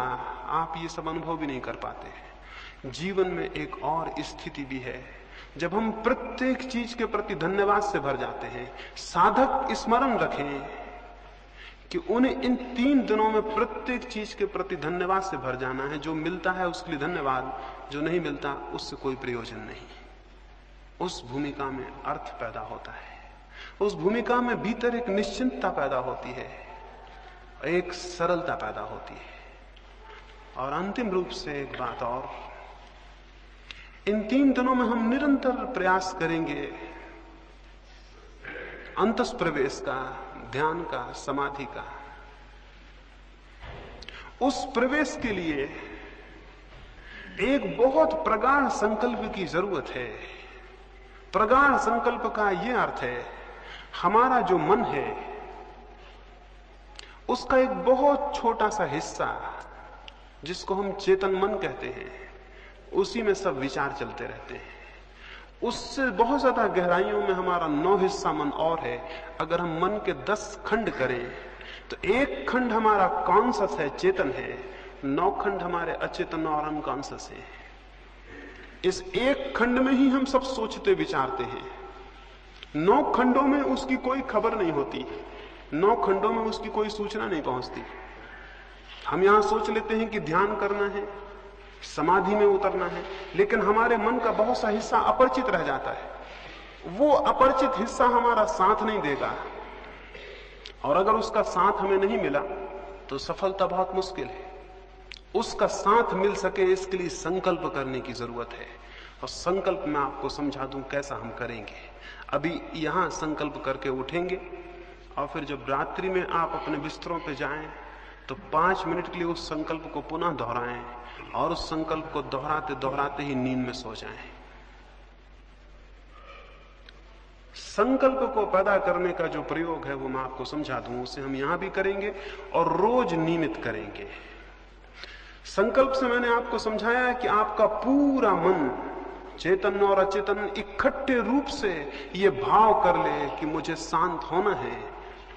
S1: आप ये सब अनुभव भी नहीं कर पाते। जीवन में एक और स्थिति भी है जब हम प्रत्येक चीज के प्रति धन्यवाद से भर जाते हैं। साधक स्मरण रखें कि उन्हें इन 3 दिनों में प्रत्येक चीज के प्रति धन्यवाद से भर जाना है। जो मिलता है उसके लिए धन्यवाद, जो नहीं मिलता उससे कोई प्रयोजन नहीं। उस भूमिका में अर्थ पैदा होता है, उस भूमिका में भीतर एक निश्चिंतता पैदा होती है, एक सरलता पैदा होती है। और अंतिम रूप से एक बात और, इन 3 दिनों में हम निरंतर प्रयास करेंगे अंतस प्रवेश का, ध्यान का, समाधि का। उस प्रवेश के लिए एक बहुत प्रगाढ़ संकल्प की जरूरत है। प्रगाढ़ संकल्प का यह अर्थ है, हमारा जो मन है उसका एक बहुत छोटा सा हिस्सा, जिसको हम चेतन मन कहते हैं, उसी में सब विचार चलते रहते हैं। उससे बहुत ज्यादा गहराइयों में हमारा 9 हिस्सा मन और है। अगर हम मन के 10 खंड करें तो एक खंड हमारा कॉन्शस है, चेतन है, 9 खंड हमारे अचेतन और अनकॉन्शस है। इस एक खंड में ही हम सब सोचते विचारते हैं। 9 खंडों में उसकी कोई खबर नहीं होती, 9 खंडों में उसकी कोई सूचना नहीं पहुंचती। हम यहां सोच लेते हैं कि ध्यान करना है, समाधि में उतरना है, लेकिन हमारे मन का बहुत सा हिस्सा अपरिचित रह जाता है। वो अपरिचित हिस्सा हमारा साथ नहीं देगा, और अगर उसका साथ हमें नहीं मिला तो सफलता बहुत मुश्किल है। उसका साथ मिल सके इसके लिए संकल्प करने की जरूरत है, और संकल्प मैं आपको समझा दूं कैसा हम करेंगे। अभी यहां संकल्प करके उठेंगे, और फिर जब रात्रि में आप अपने बिस्तरों पे जाएं तो 5 मिनट के लिए उस संकल्प को पुनः दोहराएं, और उस संकल्प को दोहराते दोहराते ही नींद में सो जाएं। संकल्प को पैदा करने का जो प्रयोग है वो मैं आपको समझा दूं, उसे हम यहां भी करेंगे और रोज नियमित करेंगे। संकल्प से मैंने आपको समझाया है कि आपका पूरा मन, चेतन और अचेतन, इकट्ठे रूप से ये भाव कर ले कि मुझे शांत होना है,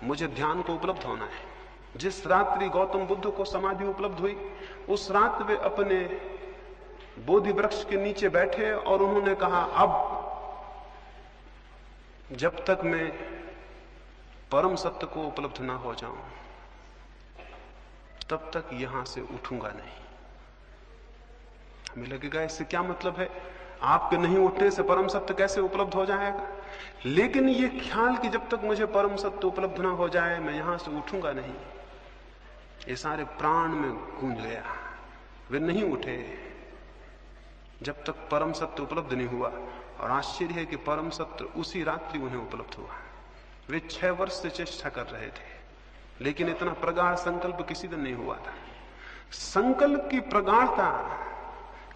S1: मुझे ध्यान को उपलब्ध होना है। जिस रात्रि गौतम बुद्ध को समाधि उपलब्ध हुई, उस रात वे अपने बोधि वृक्ष के नीचे बैठे और उन्होंने कहा, अब जब तक मैं परम सत्य को उपलब्ध ना हो जाऊं तब तक यहां से उठूंगा नहीं। हमें लगेगा इससे क्या मतलब है, आपके नहीं उठने से परम सत्य कैसे उपलब्ध हो जाएगा? लेकिन ये ख्याल कि जब तक मुझे परम सत्य उपलब्ध ना हो जाए मैं यहां से उठूंगा नहीं, ये सारे प्राण में गूंज गया। वे नहीं उठे जब तक परम सत्य उपलब्ध नहीं हुआ, और आश्चर्य है कि परम सत्य उसी रात्रि उन्हें उपलब्ध हुआ। वे 6 वर्ष से चेष्टा कर रहे थे, लेकिन इतना प्रगाढ़ संकल्प किसी दिन नहीं हुआ था। संकल्प की प्रगाढ़ता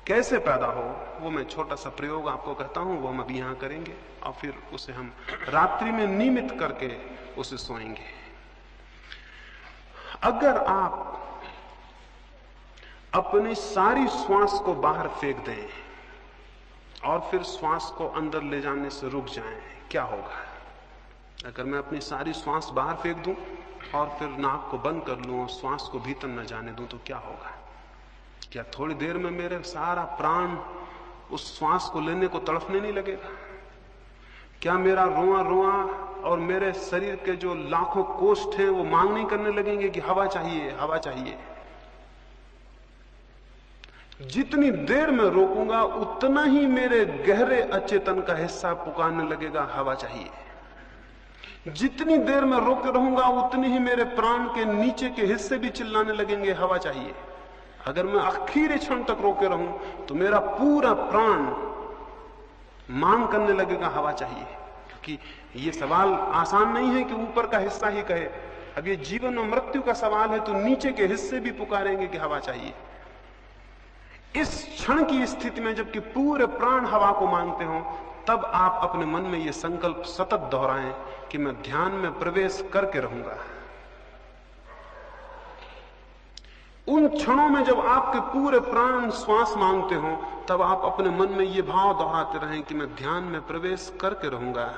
S1: कैसे पैदा हो, वो मैं छोटा सा प्रयोग आपको कहता हूं, वो हम अभी यहां करेंगे, और फिर उसे हम रात्रि में नियमित करके उसे सोएंगे। अगर आप अपनी सारी श्वास को बाहर फेंक दें और फिर श्वास को अंदर ले जाने से रुक जाएं, क्या होगा? अगर मैं अपनी सारी श्वास बाहर फेंक दूं और फिर नाक को बंद कर लूं और श्वास को भीतर न जाने दूं तो क्या होगा? क्या थोड़ी देर में मेरे सारा प्राण उस श्वास को लेने को तड़फने नहीं लगेगा? क्या मेरा रोआ रोआ और मेरे शरीर के जो लाखों कोष्ठ हैं वो मांग नहीं करने लगेंगे कि हवा चाहिए, हवा चाहिए? जितनी देर में रोकूंगा उतना ही मेरे गहरे अचेतन का हिस्सा पुकारने लगेगा, हवा चाहिए। जितनी देर में रोके रहूंगा उतनी ही मेरे प्राण के नीचे के हिस्से भी चिल्लाने लगेंगे, हवा चाहिए। अगर मैं आखिरी क्षण तक रोके रहूं तो मेरा पूरा प्राण मांग करने लगेगा, हवा चाहिए। क्योंकि ये सवाल आसान नहीं है कि ऊपर का हिस्सा ही कहे। अब ये जीवन और मृत्यु का सवाल है तो नीचे के हिस्से भी पुकारेंगे कि हवा चाहिए। इस क्षण की स्थिति में जबकि पूरे प्राण हवा को मांगते हो, तब आप अपने मन में ये संकल्प सतत दोहराएं कि मैं ध्यान में प्रवेश करके रहूंगा। उन क्षणों में जब आपके पूरे प्राण श्वास मांगते हो, तब आप अपने मन में ये भाव दोहराते रहें कि मैं ध्यान में प्रवेश करके रहूंगा।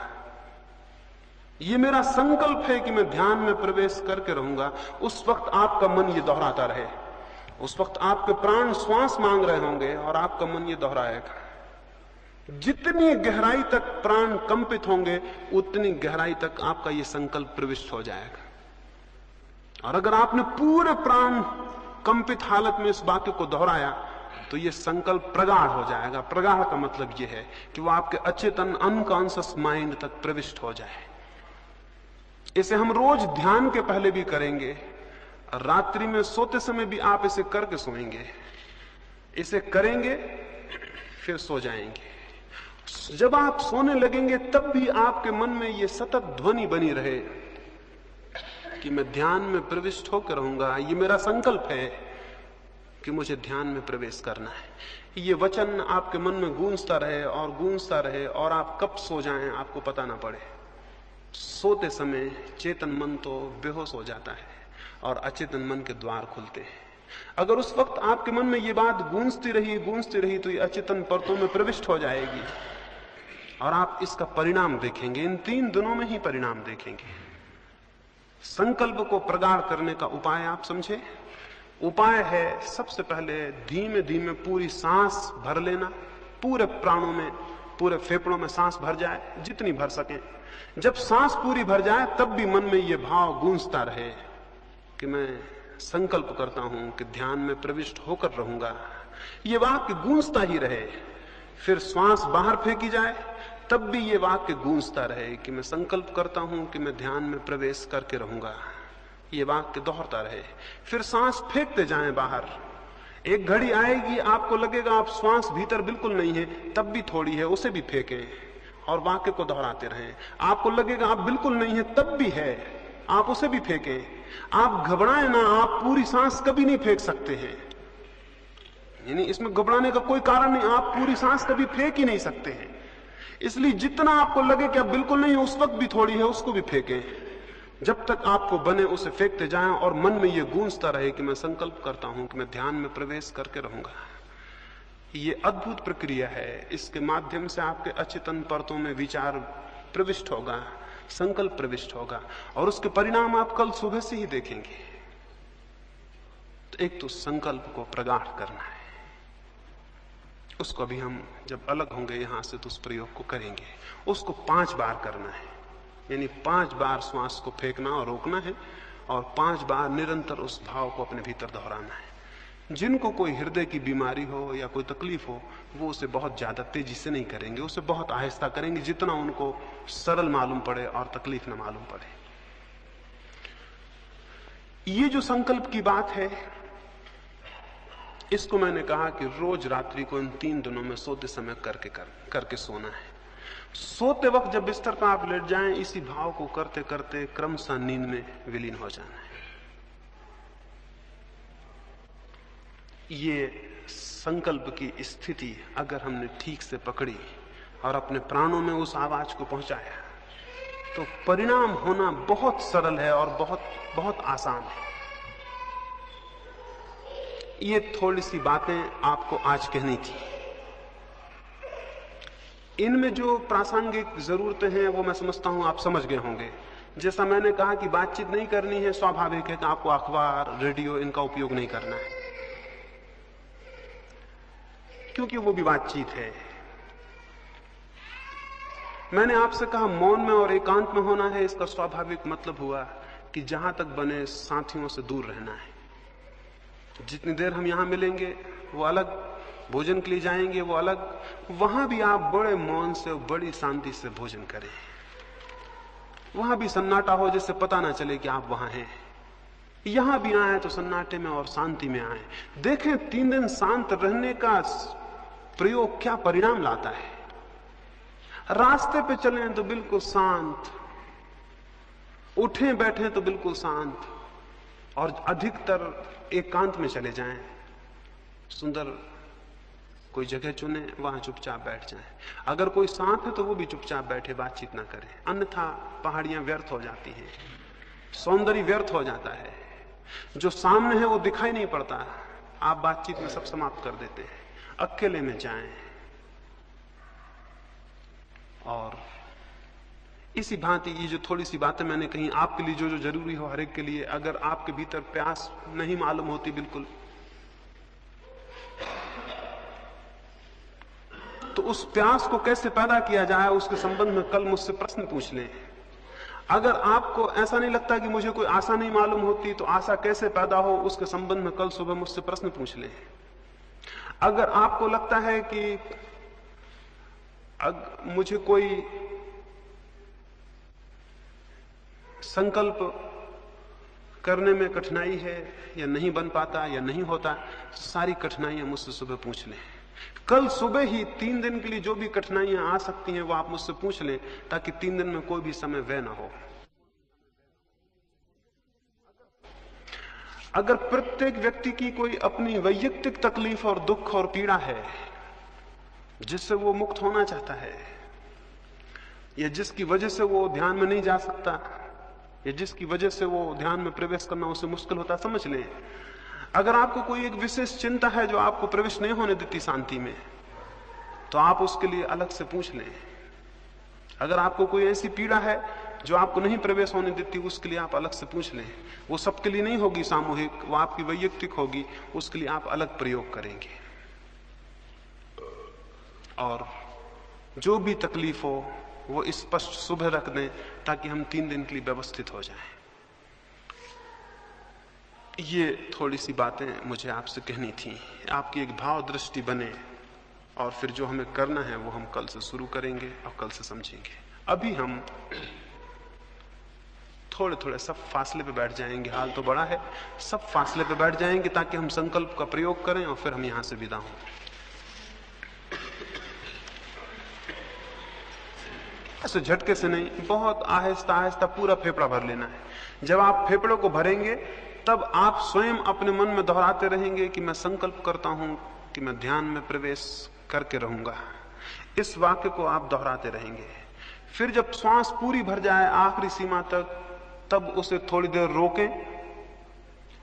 S1: ये मेरा संकल्प है कि मैं ध्यान में प्रवेश करके रहूंगा। उस वक्त आपका मन ये दोहराता रहे। उस वक्त आपके प्राण श्वास मांग रहे होंगे और आपका मन ये दोहराएगा। जितनी गहराई तक प्राण कंपित होंगे उतनी गहराई तक आपका ये संकल्प प्रविष्ट हो जाएगा। और अगर आपने पूरे प्राण कंपित हालत में इस वाक्य को दोहराया तो ये संकल्प प्रगाढ़ हो जाएगा। प्रगाढ़ का मतलब ये है कि वो आपके अचेतन अनकॉन्शियस माइंड तक प्रविष्ट हो जाए। इसे हम रोज ध्यान के पहले भी करेंगे, रात्रि में सोते समय भी आप इसे करके सोएंगे। इसे करेंगे फिर सो जाएंगे। जब आप सोने लगेंगे तब भी आपके मन में ये सतत ध्वनि बनी रहे कि मैं ध्यान में प्रविष्ट होकर रहूंगा, ये मेरा संकल्प है कि मुझे ध्यान में प्रवेश करना है। ये वचन आपके मन में गूंजता रहे और गूंजता रहे, और आप कब सो जाएं आपको पता ना पड़े। सोते समय चेतन मन तो बेहोश हो जाता है और अचेतन मन के द्वार खुलते हैं। अगर उस वक्त आपके मन में ये बात गूंजती रही तो ये अचेतन परतों में प्रविष्ट हो जाएगी और आप इसका परिणाम देखेंगे। इन 3 दिनों में ही परिणाम देखेंगे। संकल्प को प्रगाढ़ करने का उपाय आप समझे। उपाय है सबसे पहले धीमे धीमे पूरी सांस भर लेना, पूरे प्राणों में, पूरे फेफड़ों में सांस भर जाए जितनी भर सके। जब सांस पूरी भर जाए तब भी मन में ये भाव गूंजता रहे कि मैं संकल्प करता हूं कि ध्यान में प्रविष्ट होकर रहूंगा। ये वाक्य गूंजता ही रहे। फिर श्वास बाहर फेंकी जाए तब भी ये वाक्य गूंजता रहे कि मैं संकल्प करता हूं कि मैं ध्यान में प्रवेश करके रहूंगा। ये वाक्य दोहरता रहे। फिर सांस फेंकते जाएं बाहर। एक घड़ी आएगी आपको लगेगा आप श्वास भीतर बिल्कुल नहीं है, तब भी थोड़ी है, उसे भी फेंकें और वाक्य को दोहराते रहें। आपको लगेगा आप बिल्कुल नहीं है, तब भी है, आप उसे भी फेंकें। आप घबराएं ना, आप पूरी सांस कभी नहीं फेंक सकते हैं। यानी इसमें घबराने का कोई कारण नहीं, आप पूरी सांस कभी फेंक ही नहीं सकते हैं। इसलिए जितना आपको लगे कि आप बिल्कुल नहीं है, उस वक्त भी थोड़ी है, उसको भी फेंकें। जब तक आपको बने उसे फेंकते जाएं और मन में ये गूंजता रहे कि मैं संकल्प करता हूं कि मैं ध्यान में प्रवेश करके रहूंगा। ये अद्भुत प्रक्रिया है। इसके माध्यम से आपके अचेतन परतों में विचार प्रविष्ट होगा, संकल्प प्रविष्ट होगा, और उसके परिणाम आप कल सुबह से ही देखेंगे। तो एक तो संकल्प को प्रगाढ़ करना है, उसको अभी हम जब अलग होंगे यहां से तो उस प्रयोग को करेंगे। उसको 5 बार करना है, यानी 5 बार श्वास को फेंकना और रोकना है और 5 बार निरंतर उस भाव को अपने भीतर दोहराना है। जिनको कोई हृदय की बीमारी हो या कोई तकलीफ हो वो उसे बहुत ज्यादा तेजी से नहीं करेंगे, उसे बहुत आहिस्ता करेंगे, जितना उनको सरल मालूम पड़े और तकलीफ न मालूम पड़े। ये जो संकल्प की बात है, इसको मैंने कहा कि रोज रात्रि को इन 3 दिनों में सोते समय करके सोना है। सोते वक्त जब बिस्तर पर आप लेट जाएं, इसी भाव को करते करते क्रमशः नींद में विलीन हो जाना है। ये संकल्प की स्थिति अगर हमने ठीक से पकड़ी और अपने प्राणों में उस आवाज को पहुंचाया तो परिणाम होना बहुत सरल है और बहुत बहुत आसान है। ये थोड़ी सी बातें आपको आज कहनी थी। इनमें जो प्रासंगिक जरूरतें हैं वो मैं समझता हूं आप समझ गए होंगे। जैसा मैंने कहा कि बातचीत नहीं करनी है, स्वाभाविक है कि आपको अखबार, रेडियो इनका उपयोग नहीं करना है, क्योंकि वो भी बातचीत है। मैंने आपसे कहा मौन में और एकांत में होना है। इसका स्वाभाविक मतलब हुआ कि जहां तक बने साथियों से दूर रहना है। जितनी देर हम यहां मिलेंगे वो अलग, भोजन के लिए जाएंगे वो अलग, वहां भी आप बड़े मौन से, बड़ी शांति से भोजन करें। वहां भी सन्नाटा हो, जिससे पता ना चले कि आप वहां हैं। यहां भी आए तो सन्नाटे में और शांति में आए। देखें 3 दिन शांत रहने का प्रयोग क्या परिणाम लाता है। रास्ते पे चलें तो बिल्कुल शांत, उठें बैठें तो बिल्कुल शांत, और अधिकतर एकांत में चले जाएं। सुंदर कोई जगह चुने, वहां चुपचाप बैठ जाएं। अगर कोई साथ है तो वो भी चुपचाप बैठे, बातचीत ना करें, अन्यथा पहाड़ियां व्यर्थ हो जाती हैं, सौंदर्य व्यर्थ हो जाता है। जो सामने है वो दिखाई नहीं पड़ता, आप बातचीत में सब समाप्त कर देते हैं। अकेले में जाएं। और इसी भांति ये जो थोड़ी सी बातें मैंने कही आपके लिए, जो जरूरी हो हर एक के लिए, अगर आपके भीतर प्यास नहीं मालूम होती बिल्कुल, तो उस प्यास को कैसे पैदा किया जाए उसके संबंध में कल मुझसे प्रश्न पूछ लें। अगर आपको ऐसा नहीं लगता कि मुझे कोई आशा नहीं मालूम होती, तो आशा कैसे पैदा हो उसके संबंध में कल सुबह मुझसे प्रश्न पूछ लें। अगर आपको लगता है कि मुझे कोई संकल्प करने में कठिनाई है या नहीं बन पाता या नहीं होता, सारी कठिनाइयां मुझसे सुबह पूछ लें। कल सुबह ही 3 दिन के लिए जो भी कठिनाइयां आ सकती हैं वो आप मुझसे पूछ लें, ताकि 3 दिन में कोई भी समय व्यय ना हो। अगर प्रत्येक व्यक्ति की कोई अपनी वैयक्तिक तकलीफ और दुख और पीड़ा है जिससे वो मुक्त होना चाहता है, या जिसकी वजह से वो ध्यान में नहीं जा सकता, या जिसकी वजह से वो ध्यान में प्रवेश करना उसे मुश्किल होता, समझ लें, अगर आपको कोई एक विशेष चिंता है जो आपको प्रवेश नहीं होने देती शांति में, तो आप उसके लिए अलग से पूछ लें। अगर आपको कोई ऐसी पीड़ा है जो आपको नहीं प्रवेश होने देती, उसके लिए आप अलग से पूछ लें। वो सबके लिए नहीं होगी सामूहिक, वो आपकी वैयक्तिक होगी, उसके लिए आप अलग प्रयोग करेंगे। और जो भी तकलीफ हो वो स्पष्ट सुबह रख दें, ताकि हम 3 दिन के लिए व्यवस्थित हो जाएं। ये थोड़ी सी बातें मुझे आपसे कहनी थी, आपकी एक भाव दृष्टि बने, और फिर जो हमें करना है वो हम कल से शुरू करेंगे और कल से समझेंगे। अभी हम थोड़े थोड़े सब फासले पे बैठ जाएंगे, हाल तो बड़ा है, सब फासले पे बैठ जाएंगे ताकि हम संकल्प का प्रयोग करें और फिर हम यहां से विदा हों। ऐसे झटके से नहीं, बहुत आहिस्ता आहिस्ता पूरा फेफड़ा भर लेना है। जब आप फेफड़ों को भरेंगे तब आप स्वयं अपने मन में दोहराते रहेंगे कि मैं संकल्प करता हूं कि मैं ध्यान में प्रवेश करके रहूंगा। इस वाक्य को आप दोहराते रहेंगे। फिर जब श्वास पूरी भर जाए आखिरी सीमा तक, तब उसे थोड़ी देर रोकें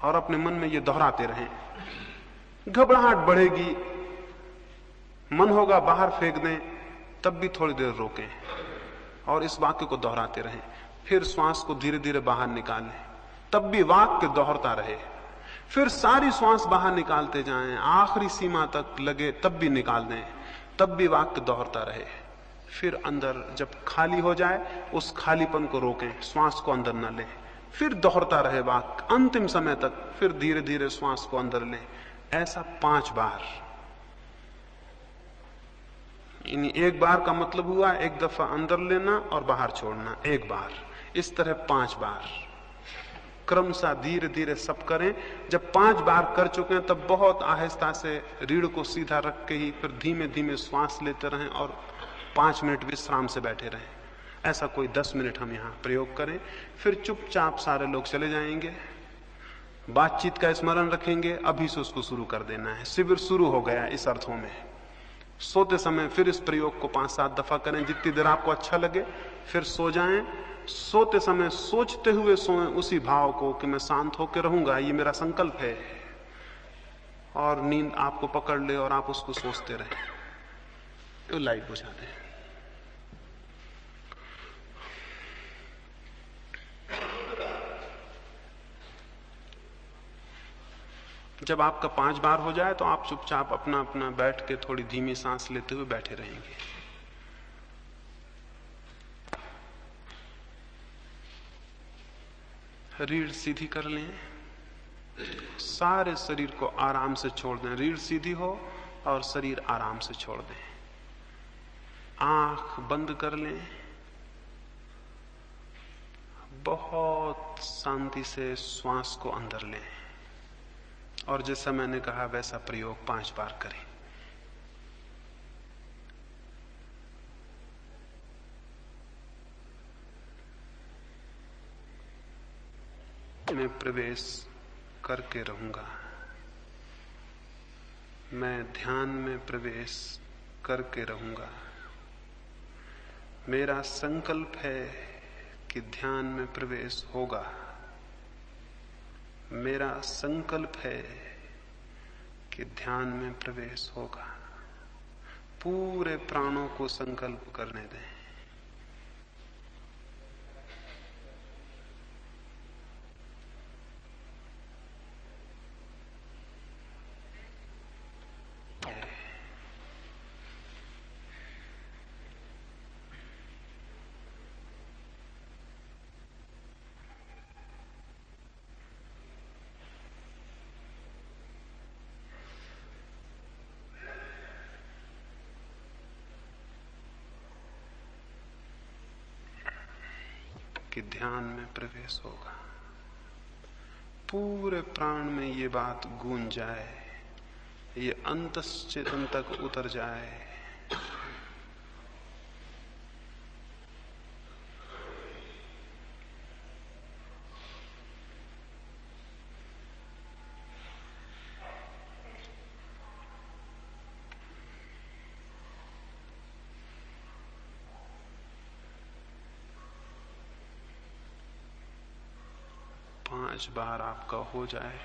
S1: और अपने मन में ये दोहराते रहें। घबराहट बढ़ेगी, मन होगा बाहर फेंक दें, तब भी थोड़ी देर रोकें और इस वाक्य को दोहराते रहें। फिर श्वास को धीरे धीरे बाहर निकालें, तब भी वाक्य दोहरता रहे। फिर सारी श्वास बाहर निकालते जाएं, आखिरी सीमा तक लगे तब भी निकाल दें, तब भी वाक्य दोहरता रहे। फिर अंदर जब खाली हो जाए उस खालीपन को रोकें, श्वास को अंदर न लें, फिर दोहरता रहे वाक्य अंतिम समय तक, फिर धीरे धीरे श्वास को अंदर लें। ऐसा 5 बार। एक बार का मतलब हुआ एक दफा अंदर लेना और बाहर छोड़ना, एक बार। इस तरह 5 बार क्रमशः धीरे धीरे सब करें। जब 5 बार कर चुके हैं तब बहुत आहिस्ता से रीढ़ को सीधा रख के ही फिर धीमे धीमे श्वास लेते रहें और 5 मिनट विश्राम से बैठे रहें। ऐसा कोई 10 मिनट हम यहाँ प्रयोग करें। फिर चुपचाप सारे लोग चले जाएंगे, बातचीत का स्मरण रखेंगे, अभी से उसको शुरू कर देना है। शिविर शुरू हो गया इस अर्थों में। सोते समय फिर इस प्रयोग को 5-7 दफा करें, जितनी देर आपको अच्छा लगे। फिर सो जाएं, सोते समय सोचते हुए सोएं उसी भाव को कि मैं शांत होकर रहूंगा, ये मेरा संकल्प है, और नींद आपको पकड़ ले और आप उसको सोचते रहें। तो लाइट बुझा दें। जब आपका 5 बार हो जाए तो आप चुपचाप अपना अपना बैठ के थोड़ी धीमी सांस लेते हुए बैठे रहेंगे। रीढ़ सीधी कर लें, सारे शरीर को आराम से छोड़ दें। रीढ़ सीधी हो और शरीर आराम से छोड़ दें। आंख बंद कर लें, बहुत शांति से श्वास को अंदर लें, और जैसा मैंने कहा वैसा प्रयोग 5 बार करें। मैं प्रवेश करके रहूंगा, मैं ध्यान में प्रवेश करके रहूंगा। मेरा संकल्प है कि ध्यान में प्रवेश होगा। मेरा संकल्प है कि ध्यान में प्रवेश होगा। पूरे प्राणों को संकल्प करने दें। कि ध्यान में प्रवेश होगा। पूरे प्राण में ये बात गूंज जाए ये अंतश्चेतन तक उतर जाए। पांच बार आपका हो जाए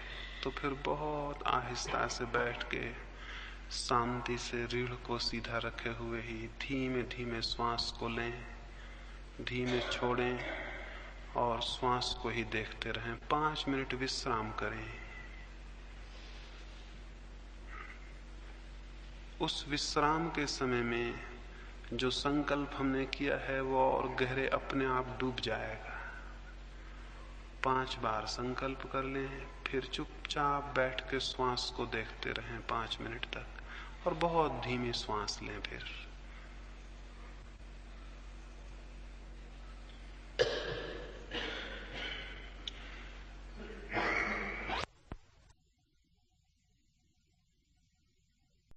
S1: तो फिर बहुत आहिस्ता से बैठ के शांति से रीढ़ को सीधा रखे हुए ही धीमे धीमे श्वास को लें, धीमे छोड़ें और श्वास को ही देखते रहें। 5 मिनट विश्राम करें। उस विश्राम के समय में जो संकल्प हमने किया है वो और गहरे अपने आप डूब जाएगा। 5 बार संकल्प कर लें, फिर चुपचाप बैठ के श्वास को देखते रहें 5 मिनट तक और बहुत धीमी श्वास लें। फिर